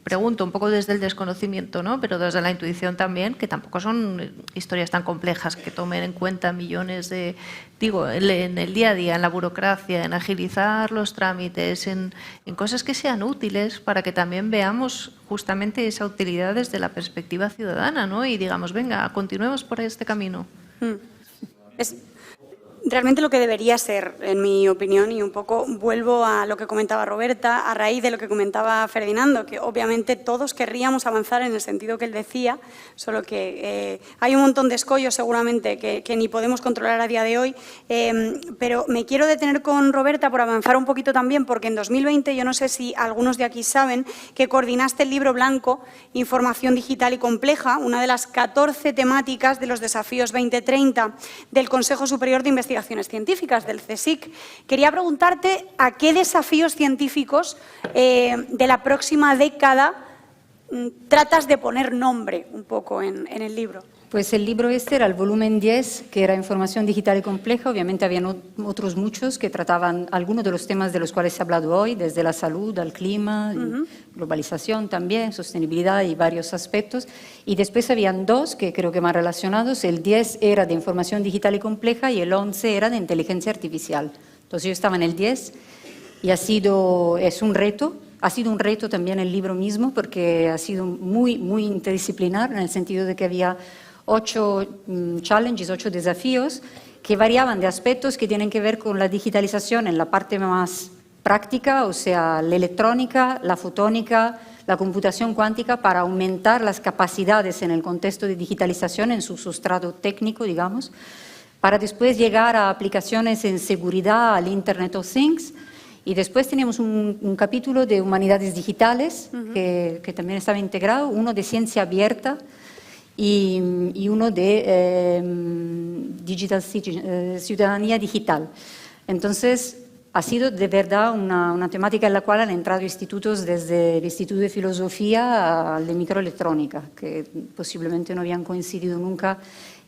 pregunto un poco desde el desconocimiento, ¿no?, pero desde la intuición también, que tampoco son historias tan complejas que tomen en cuenta millones de, digo, en el día a día, en la burocracia, en agilizar los trámites, en cosas que sean útiles para que también veamos justamente esa utilidad desde la perspectiva ciudadana, ¿no?, y digamos, venga, continuemos por este camino. Es realmente lo que debería ser, en mi opinión, y un poco vuelvo a lo que comentaba Roberta, a raíz de lo que comentaba Ferdinando, que obviamente todos querríamos avanzar en el sentido que él decía, solo que hay un montón de escollos seguramente que ni podemos controlar a día de hoy, pero me quiero detener con Roberta por avanzar un poquito también, porque en 2020, yo no sé si algunos de aquí saben, que coordinaste el libro blanco Información Digital y Compleja, una de las 14 temáticas de los desafíos 2030 del Consejo Superior de Investigaciones Científicas, del CSIC. Quería preguntarte a qué desafíos científicos de la próxima década tratas de poner nombre un poco en el libro. Pues el libro este era el volumen 10, que era Información Digital y Compleja. Obviamente habían otros muchos que trataban algunos de los temas de los cuales he hablado hoy, desde la salud al clima, globalización también, sostenibilidad y varios aspectos. Y después habían 2 que creo que más relacionados. El 10 era de Información Digital y Compleja y el 11 era de Inteligencia Artificial. Entonces yo estaba en el 10 y es un reto. Ha sido un reto también el libro mismo porque ha sido muy, muy interdisciplinar en el sentido de que había 8 challenges, 8 desafíos que variaban de aspectos que tienen que ver con la digitalización en la parte más práctica, o sea, la electrónica, la fotónica, la computación cuántica, para aumentar las capacidades en el contexto de digitalización en su sustrato técnico, digamos, para después llegar a aplicaciones en seguridad, al Internet of Things. Y después teníamos un capítulo de humanidades digitales que también estaba integrado, uno de ciencia abierta y uno de ciudadanía digital. Entonces, ha sido de verdad una temática en la cual han entrado institutos desde el Instituto de Filosofía al de Microelectrónica, que posiblemente no habían coincidido nunca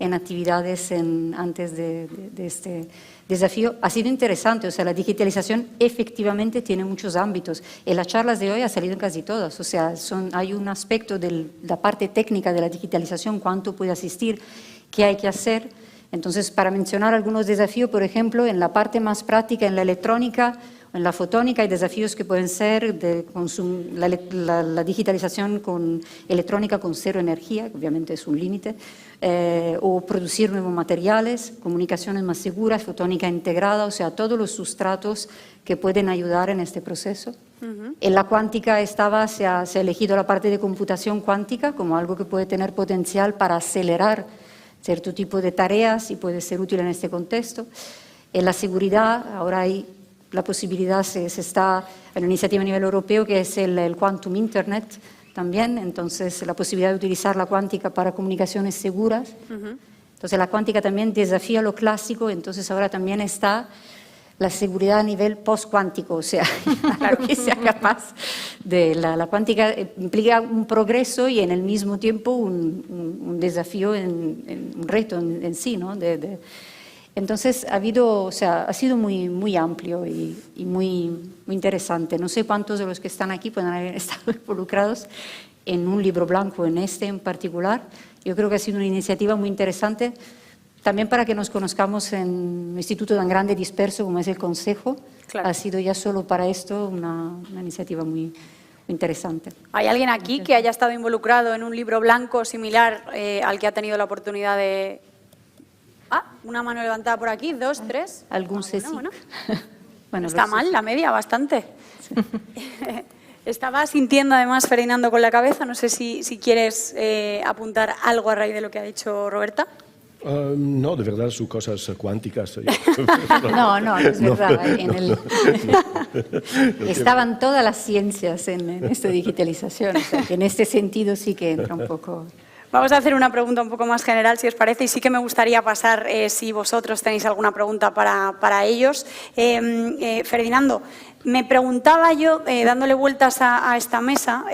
en actividades antes de este desafío. Ha sido interesante, o sea, la digitalización efectivamente tiene muchos ámbitos. En las charlas de hoy ha salido en casi todas, o sea, hay un aspecto de la parte técnica de la digitalización, cuánto puede asistir, qué hay que hacer. Entonces, para mencionar algunos desafíos, por ejemplo, en la parte más práctica, en la electrónica, en la fotónica, hay desafíos que pueden ser la digitalización electrónica con cero energía, que obviamente es un límite, o producir nuevos materiales, comunicaciones más seguras, fotónica integrada, o sea, todos los sustratos que pueden ayudar en este proceso. En la cuántica se ha elegido la parte de computación cuántica como algo que puede tener potencial para acelerar cierto tipo de tareas y puede ser útil en este contexto. En la seguridad, ahora hay la posibilidad, hay una iniciativa a nivel europeo que es el Quantum Internet también, entonces la posibilidad de utilizar la cuántica para comunicaciones seguras. Entonces la cuántica también desafía lo clásico, entonces ahora también está la seguridad a nivel post-cuántico, o sea, claro que sea capaz de la cuántica implica un progreso y en el mismo tiempo un desafío, un reto en sí, ¿no? Entonces ha sido muy amplio y muy interesante. No sé cuántos de los que están aquí pueden haber estado involucrados en un libro blanco, en este en particular. Yo creo que ha sido una iniciativa muy interesante, también para que nos conozcamos en un instituto tan grande y disperso como es el Consejo. Claro. Ha sido ya solo para esto una iniciativa muy interesante. ¿Hay alguien aquí que haya estado involucrado en un libro blanco similar al que ha tenido la oportunidad de...? Una mano levantada por aquí, 2, 3. ¿Algún CSIC? Bueno. Bueno, está mal la media, bastante. Sí. Estaba sintiendo además Ferdinando con la cabeza. No sé si quieres apuntar algo a raíz de lo que ha dicho Roberta. No, de verdad, son cosas cuánticas. No es verdad. Estaban todas las ciencias en esta digitalización. O sea, que en este sentido sí que entra un poco... Vamos a hacer una pregunta un poco más general, si os parece, y sí que me gustaría pasar, si vosotros tenéis alguna pregunta para ellos. Ferdinando, me preguntaba yo, dándole vueltas a esta mesa,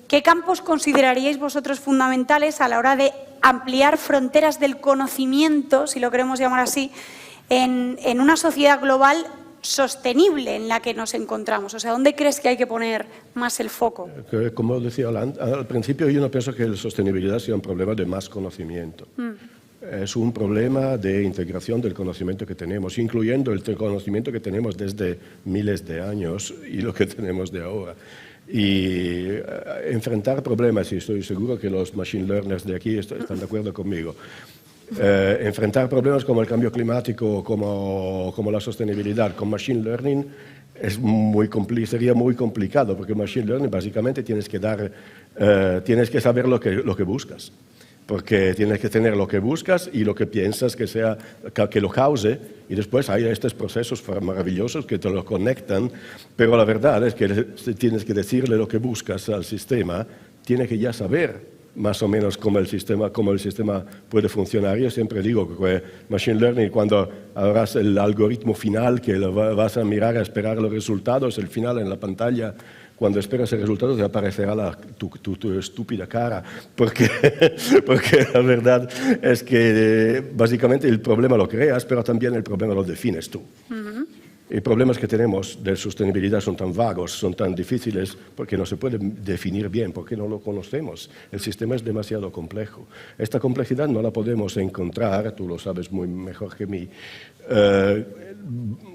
¿qué campos consideraríais vosotros fundamentales a la hora de ampliar fronteras del conocimiento, si lo queremos llamar así, en una sociedad global sostenible en la que nos encontramos? O sea, ¿dónde crees que hay que poner más el foco? Como decía al principio, yo no pienso que la sostenibilidad sea un problema de más conocimiento. Es un problema de integración del conocimiento que tenemos, incluyendo el conocimiento que tenemos desde miles de años y lo que tenemos de ahora. Y enfrentar problemas, y estoy seguro que los machine learners de aquí están de acuerdo conmigo, enfrentar problemas como el cambio climático, como la sostenibilidad con machine learning sería muy complicado, porque machine learning básicamente tienes que saber lo que buscas, porque tienes que tener lo que buscas y lo que piensas que lo cause, y después hay estos procesos maravillosos que te lo conectan, pero la verdad es que tienes que decirle lo que buscas al sistema, tiene que ya saber más o menos cómo el sistema puede funcionar. Yo siempre digo que Machine Learning, cuando habrás el algoritmo final, que vas a mirar a esperar los resultados, el final en la pantalla, cuando esperas el resultado te aparecerá tu estúpida cara, porque la verdad es que básicamente el problema lo creas, pero también el problema lo defines tú. Y problemas que tenemos de sostenibilidad son tan vagos, son tan difíciles, porque no se puede definir bien, porque no lo conocemos. El sistema es demasiado complejo. Esta complejidad no la podemos encontrar, tú lo sabes mejor que mí,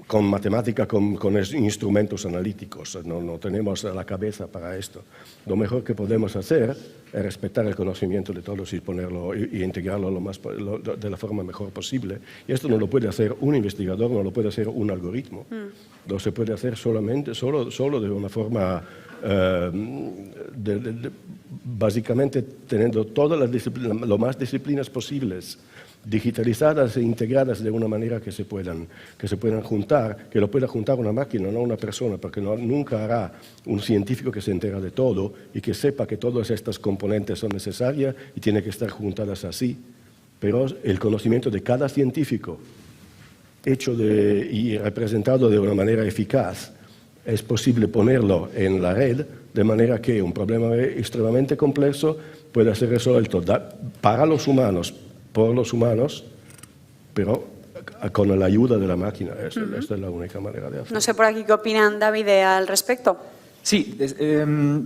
con matemática, con instrumentos analíticos. No tenemos la cabeza para esto. Lo mejor que podemos hacer es respetar el conocimiento de todos y ponerlo y integrarlo de la forma mejor posible. Y esto no lo puede hacer un investigador, no lo puede hacer un algoritmo. Lo se puede hacer solo de una forma, básicamente teniendo todas las más disciplinas posibles, digitalizadas e integradas de una manera que se puedan juntar, que lo pueda juntar una máquina, no una persona, porque nunca hará un científico que se entera de todo y que sepa que todas estas componentes son necesarias y tienen que estar juntadas así. Pero el conocimiento de cada científico, hecho y representado de una manera eficaz, es posible ponerlo en la red de manera que un problema extremadamente complejo pueda ser resuelto para los humanos, por los humanos, pero con la ayuda de la máquina. Esta es la única manera de hacerlo. No sé por aquí qué opinan, David, al respecto. Sí,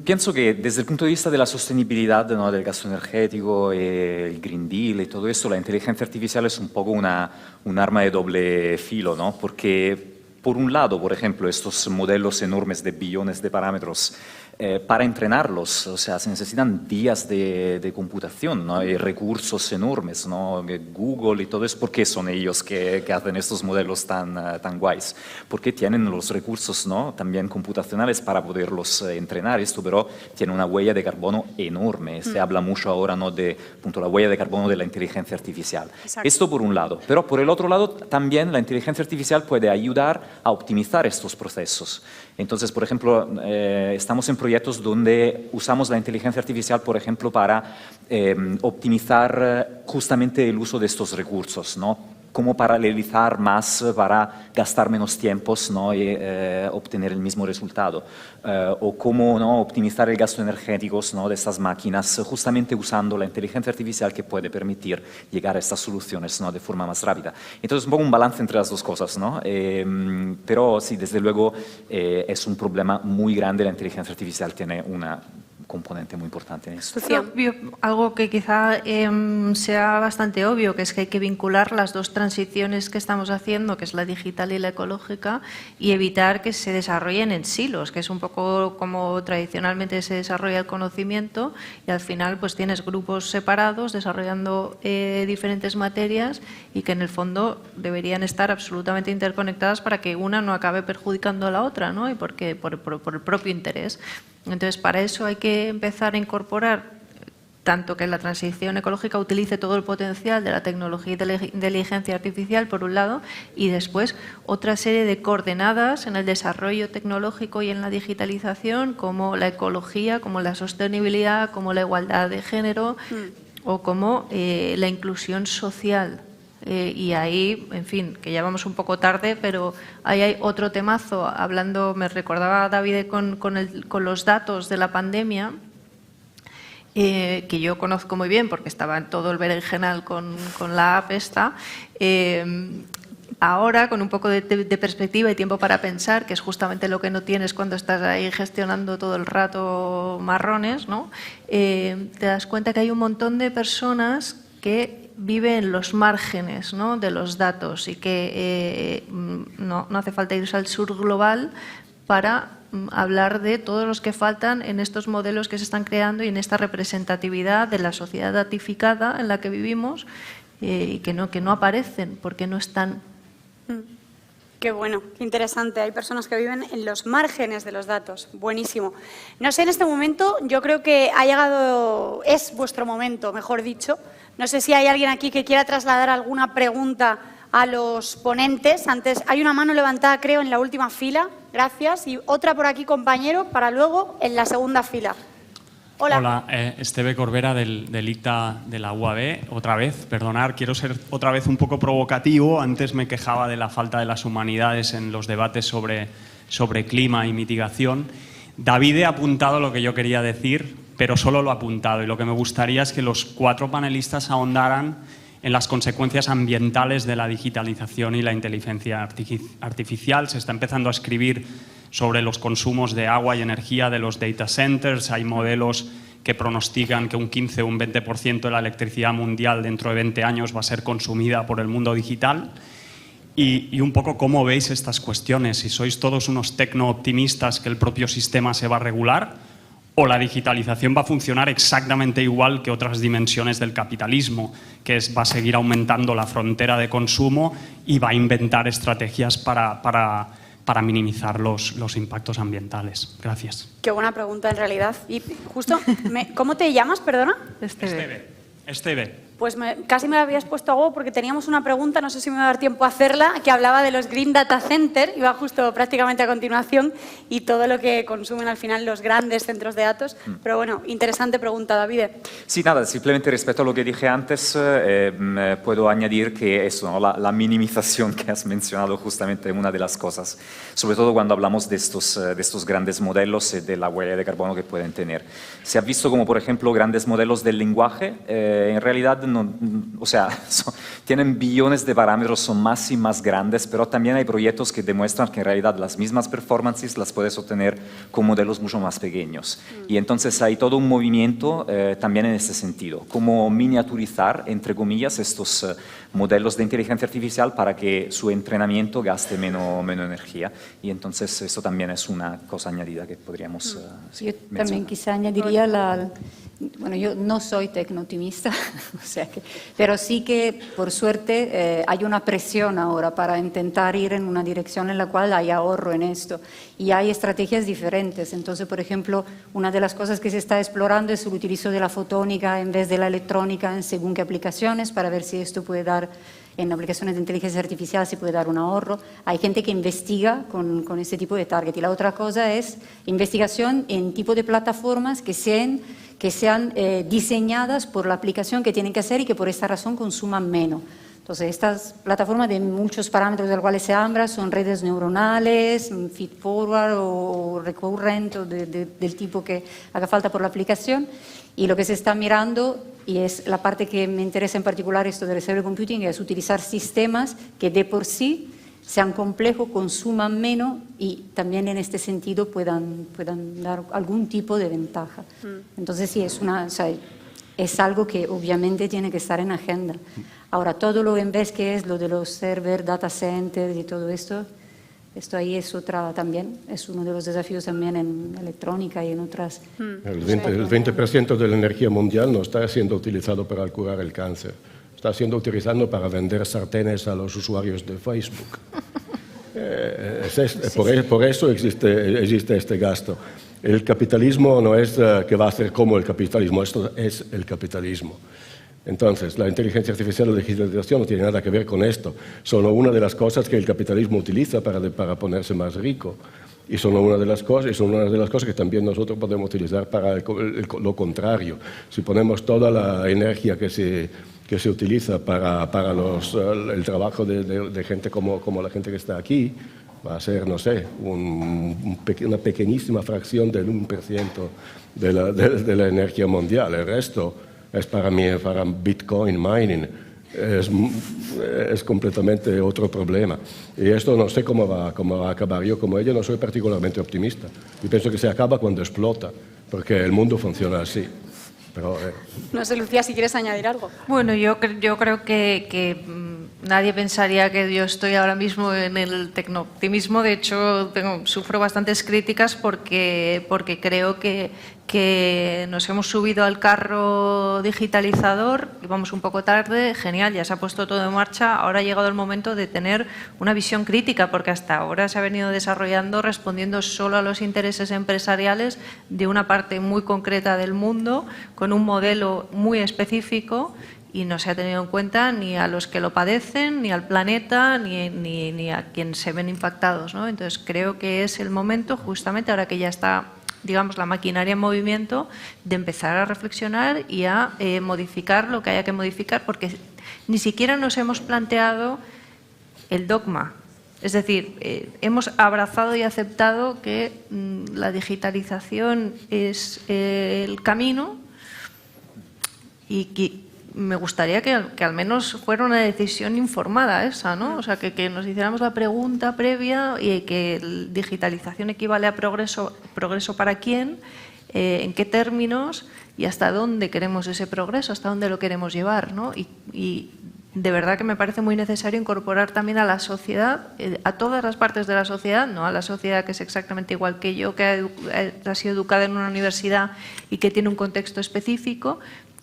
pienso que desde el punto de vista de la sostenibilidad, ¿no?, del gasto energético, el Green Deal y todo eso, la inteligencia artificial es un poco un arma de doble filo, ¿no? Porque por un lado, por ejemplo, estos modelos enormes de billones de parámetros, para entrenarlos, o sea, se necesitan días de computación, ¿no? Hay recursos enormes, ¿no? Google y todo eso, ¿por qué son ellos que hacen estos modelos tan guays? Porque tienen los recursos, ¿no? También computacionales para poderlos entrenar. Esto, pero tiene una huella de carbono enorme. Se habla mucho ahora, ¿no? De la huella de carbono de la inteligencia artificial. Exacto. Esto por un lado. Pero por el otro lado, también la inteligencia artificial puede ayudar a optimizar estos procesos. Entonces, por ejemplo, estamos en proyectos donde usamos la inteligencia artificial, por ejemplo, para optimizar justamente el uso de estos recursos, ¿no? Cómo paralelizar más para gastar menos tiempos, ¿no? Y obtener el mismo resultado. O cómo, ¿no? Optimizar el gasto energético, ¿no? De estas máquinas, justamente usando la inteligencia artificial que puede permitir llegar a estas soluciones, ¿no? De forma más rápida. Entonces, un poco un balance entre las dos cosas, ¿no? Pero sí, desde luego es un problema muy grande. La inteligencia artificial tiene una componente muy importante en esto. Algo que quizá sea bastante obvio, que es que hay que vincular las dos transiciones que estamos haciendo, que es la digital y la ecológica, y evitar que se desarrollen en silos, que es un poco como tradicionalmente se desarrolla el conocimiento, y al final pues tienes grupos separados desarrollando diferentes materias y que en el fondo deberían estar absolutamente interconectadas para que una no acabe perjudicando a la otra, ¿no? Y por el propio interés. Entonces, para eso hay que empezar a incorporar tanto que la transición ecológica utilice todo el potencial de la tecnología y de la inteligencia artificial, por un lado, y después otra serie de coordenadas en el desarrollo tecnológico y en la digitalización, como la ecología, como la sostenibilidad, como la igualdad de género o como la inclusión social. Y ahí, en fin, que ya vamos un poco tarde, pero ahí hay otro temazo. Hablando, me recordaba David con los datos de la pandemia, que yo conozco muy bien porque estaba en todo el berenjenal con la app esta. Ahora, con un poco de perspectiva y tiempo para pensar, que es justamente lo que no tienes cuando estás ahí gestionando todo el rato marrones, ¿no? Te das cuenta que hay un montón de personas que vive en los márgenes, ¿no? De los datos y que no hace falta irse al sur global para hablar de todos los que faltan en estos modelos que se están creando y en esta representatividad de la sociedad datificada en la que vivimos y que no aparecen porque no están. Qué bueno, qué interesante. Hay personas que viven en los márgenes de los datos. Buenísimo. No sé, en este momento yo creo que es vuestro momento, mejor dicho. No sé si hay alguien aquí que quiera trasladar alguna pregunta a los ponentes. Antes hay una mano levantada, creo, en la última fila. Gracias. Y otra por aquí, compañero, para luego en la segunda fila. Hola. Hola, Esteve Corbera del ICTA de la UAB. Otra vez, perdonar, quiero ser otra vez un poco provocativo. Antes me quejaba de la falta de las humanidades en los debates sobre clima y mitigación. David ha apuntado lo que yo quería decir, pero solo lo ha apuntado. Y lo que me gustaría es que los 4 panelistas ahondaran en las consecuencias ambientales de la digitalización y la inteligencia artificial. Se está empezando a escribir sobre los consumos de agua y energía de los data centers. Hay modelos que pronostican que un 15 o un 20% de la electricidad mundial dentro de 20 años va a ser consumida por el mundo digital. Y un poco cómo veis estas cuestiones, si sois todos unos tecno-optimistas que el propio sistema se va a regular o la digitalización va a funcionar exactamente igual que otras dimensiones del capitalismo, que va a seguir aumentando la frontera de consumo y va a inventar estrategias para minimizar los impactos ambientales. Gracias. Qué buena pregunta, en realidad. Y justo, ¿cómo te llamas, perdona? Esteve. Pues casi me habías puesto a huevo porque teníamos una pregunta, no sé si me va a dar tiempo a hacerla, que hablaba de los Green Data Center, iba justo prácticamente a continuación, y todo lo que consumen al final los grandes centros de datos. Pero bueno, interesante pregunta, David. Sí, nada, simplemente respecto a lo que dije antes, puedo añadir que eso, ¿no? La minimización que has mencionado justamente es una de las cosas, sobre todo cuando hablamos de estos grandes modelos y de la huella de carbono que pueden tener. Se ha visto como, por ejemplo, grandes modelos del lenguaje, en realidad o sea, tienen billones de parámetros, son más y más grandes, pero también hay proyectos que demuestran que en realidad las mismas performances las puedes obtener con modelos mucho más pequeños. Y entonces hay todo un movimiento también en ese sentido, como miniaturizar, entre comillas, estos modelos de inteligencia artificial para que su entrenamiento gaste menos energía. Y entonces eso también es una cosa añadida que podríamos Yo también quizá añadiría bueno, yo no soy tecno-optimista, o sea pero sí que por suerte hay una presión ahora para intentar ir en una dirección en la cual hay ahorro en esto y hay estrategias diferentes. Entonces, por ejemplo, una de las cosas que se está explorando es el utilizo de la fotónica en vez de la electrónica en según qué aplicaciones para ver si esto puede dar, en aplicaciones de inteligencia artificial se puede dar un ahorro. Hay gente que investiga con este tipo de target. Y la otra cosa es investigación en tipo de plataformas que sean diseñadas por la aplicación que tienen que hacer y que por esta razón consuman menos. Entonces, estas plataformas de muchos parámetros de los cuales se habla son redes neuronales, feed-forward o recurrent o del tipo que haga falta por la aplicación. Y lo que se está mirando, y es la parte que me interesa en particular esto del cerebro computing, es utilizar sistemas que de por sí sean complejos, consuman menos y también en este sentido puedan dar algún tipo de ventaja. Entonces sí, es algo que obviamente tiene que estar en agenda. Ahora, todo lo en vez que es lo de los server, data centers y todo esto ahí es también, es uno de los desafíos también en electrónica y en otras. El 20% de la energía mundial no está siendo utilizado para curar el cáncer. Está siendo utilizado para vender sartenes a los usuarios de Facebook. Por eso existe este gasto. El capitalismo no es que va a ser como el capitalismo, esto es el capitalismo. Entonces, la inteligencia artificial o la digitalización no tiene nada que ver con esto. Son una de las cosas que el capitalismo utiliza para ponerse más rico. Y son una de las cosas que también nosotros podemos utilizar para lo contrario. Si ponemos toda la energía que se utiliza para el trabajo de gente como la gente que está aquí, va a ser, no sé, una pequeñísima fracción del 1% de la energía mundial. El resto es para Bitcoin mining. Es completamente otro problema. Y esto no sé cómo va a acabar. Yo, como ella, no soy particularmente optimista. Yo pienso que se acaba cuando explota, porque el mundo funciona así. Pero, No sé, Lucía, si quieres añadir algo. Bueno, yo creo que nadie pensaría que yo estoy ahora mismo en el tecnooptimismo. De hecho, sufro bastantes críticas porque creo que nos hemos subido al carro digitalizador y vamos un poco tarde. Genial, ya se ha puesto todo en marcha. Ahora ha llegado el momento de tener una visión crítica, porque hasta ahora se ha venido desarrollando respondiendo solo a los intereses empresariales de una parte muy concreta del mundo, con un modelo muy específico, y no se ha tenido en cuenta ni a los que lo padecen, ni al planeta, ni a quienes se ven impactados, ¿no? Entonces creo que es el momento, justamente ahora que ya está, digamos, la maquinaria en movimiento, de empezar a reflexionar y a modificar lo que haya que modificar, porque ni siquiera nos hemos planteado el dogma. Es decir, hemos abrazado y aceptado que la digitalización es el camino y que me gustaría que al menos fuera una decisión informada esa, ¿no? O sea, que nos hiciéramos la pregunta previa y que digitalización equivale a progreso para quién, en qué términos y hasta dónde queremos ese progreso, hasta dónde lo queremos llevar, ¿no? Y de verdad que me parece muy necesario incorporar también a la sociedad, a todas las partes de la sociedad, no a la sociedad que es exactamente igual que yo, que ha sido educada en una universidad y que tiene un contexto específico,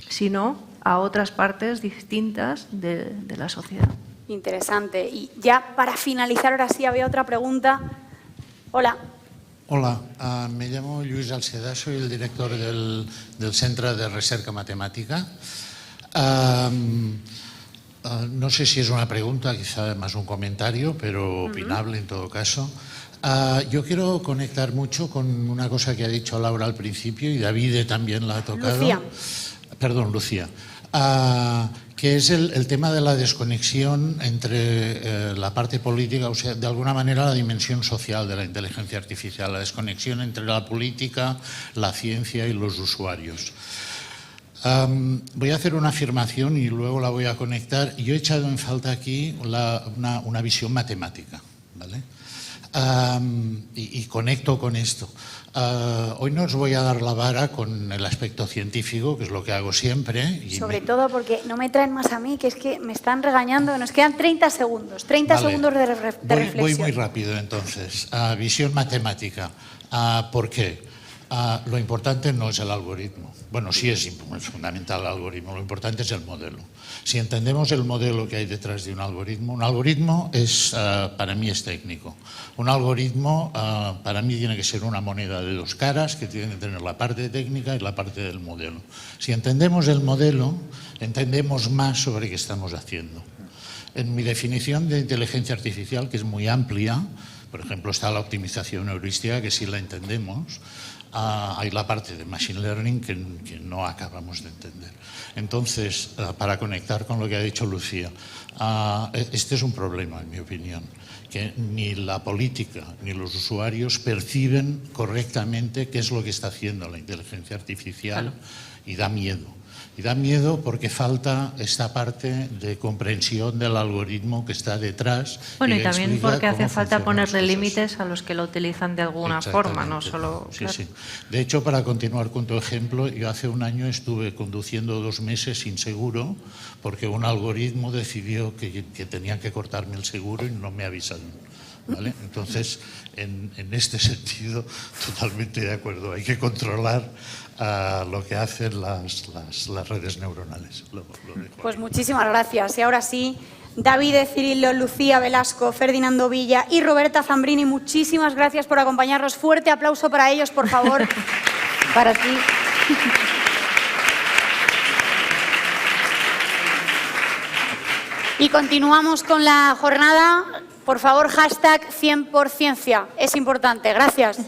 sino a otras partes distintas de la sociedad. Interesante. Y ya para finalizar, ahora sí, había otra pregunta. Hola. Hola, me llamo Lluís Alceda, soy el director del Centre de Recerca Matemática. No sé si es una pregunta, quizá más un comentario, pero opinable en todo caso. Yo quiero conectar mucho con una cosa que ha dicho Laura al principio y David también la ha tocado. Lucía. Perdón, Lucía. Que es el tema de la desconexión entre la parte política, o sea, de alguna manera la dimensión social de la inteligencia artificial, la desconexión entre la política, la ciencia y los usuarios. Voy a hacer una afirmación y luego la voy a conectar. Yo he echado en falta aquí una visión matemática, ¿vale? Y conecto con esto. Hoy no os voy a dar la vara con el aspecto científico, que es lo que hago siempre. Sobre todo porque no me traen más a mí, que es que me están regañando, nos quedan 30 segundos, 30 Vale. segundos de reflexión. Voy muy rápido entonces. Visión matemática. ¿Por qué? Lo importante no es el algoritmo. Bueno, sí es fundamental el algoritmo, lo importante es el modelo. Si entendemos el modelo que hay detrás de un algoritmo es, para mí es técnico. Un algoritmo para mí tiene que ser una moneda de dos caras que tiene que tener la parte técnica y la parte del modelo. Si entendemos el modelo, entendemos más sobre qué estamos haciendo. En mi definición de inteligencia artificial, que es muy amplia, por ejemplo, está la optimización heurística, que sí la entendemos. Hay la parte de Machine Learning que no acabamos de entender. Entonces, para conectar con lo que ha dicho Lucía, este es un problema, en mi opinión, que ni la política ni los usuarios perciben correctamente qué es lo que está haciendo la inteligencia artificial. Y da miedo. Y da miedo porque falta esta parte de comprensión del algoritmo que está detrás. Bueno, y también porque hace falta ponerle límites a los que lo utilizan de alguna forma, no solo... Sí, claro. Sí. De hecho, para continuar con tu ejemplo, yo hace un año estuve conduciendo 2 meses sin seguro porque un algoritmo decidió que tenía que cortarme el seguro y no me avisaron. ¿Vale? Entonces, en este sentido, totalmente de acuerdo. Hay que controlar lo que hacen las redes neuronales. Pues muchísimas gracias. Y ahora sí, David Cirilo, Lucía Velasco, Ferdinando Villa y Roberta Zambrini, muchísimas gracias por acompañarnos. Fuerte aplauso para ellos, por favor. Para ti. Y continuamos con la jornada. Por favor, hashtag 100%ciencia. Es importante. Gracias.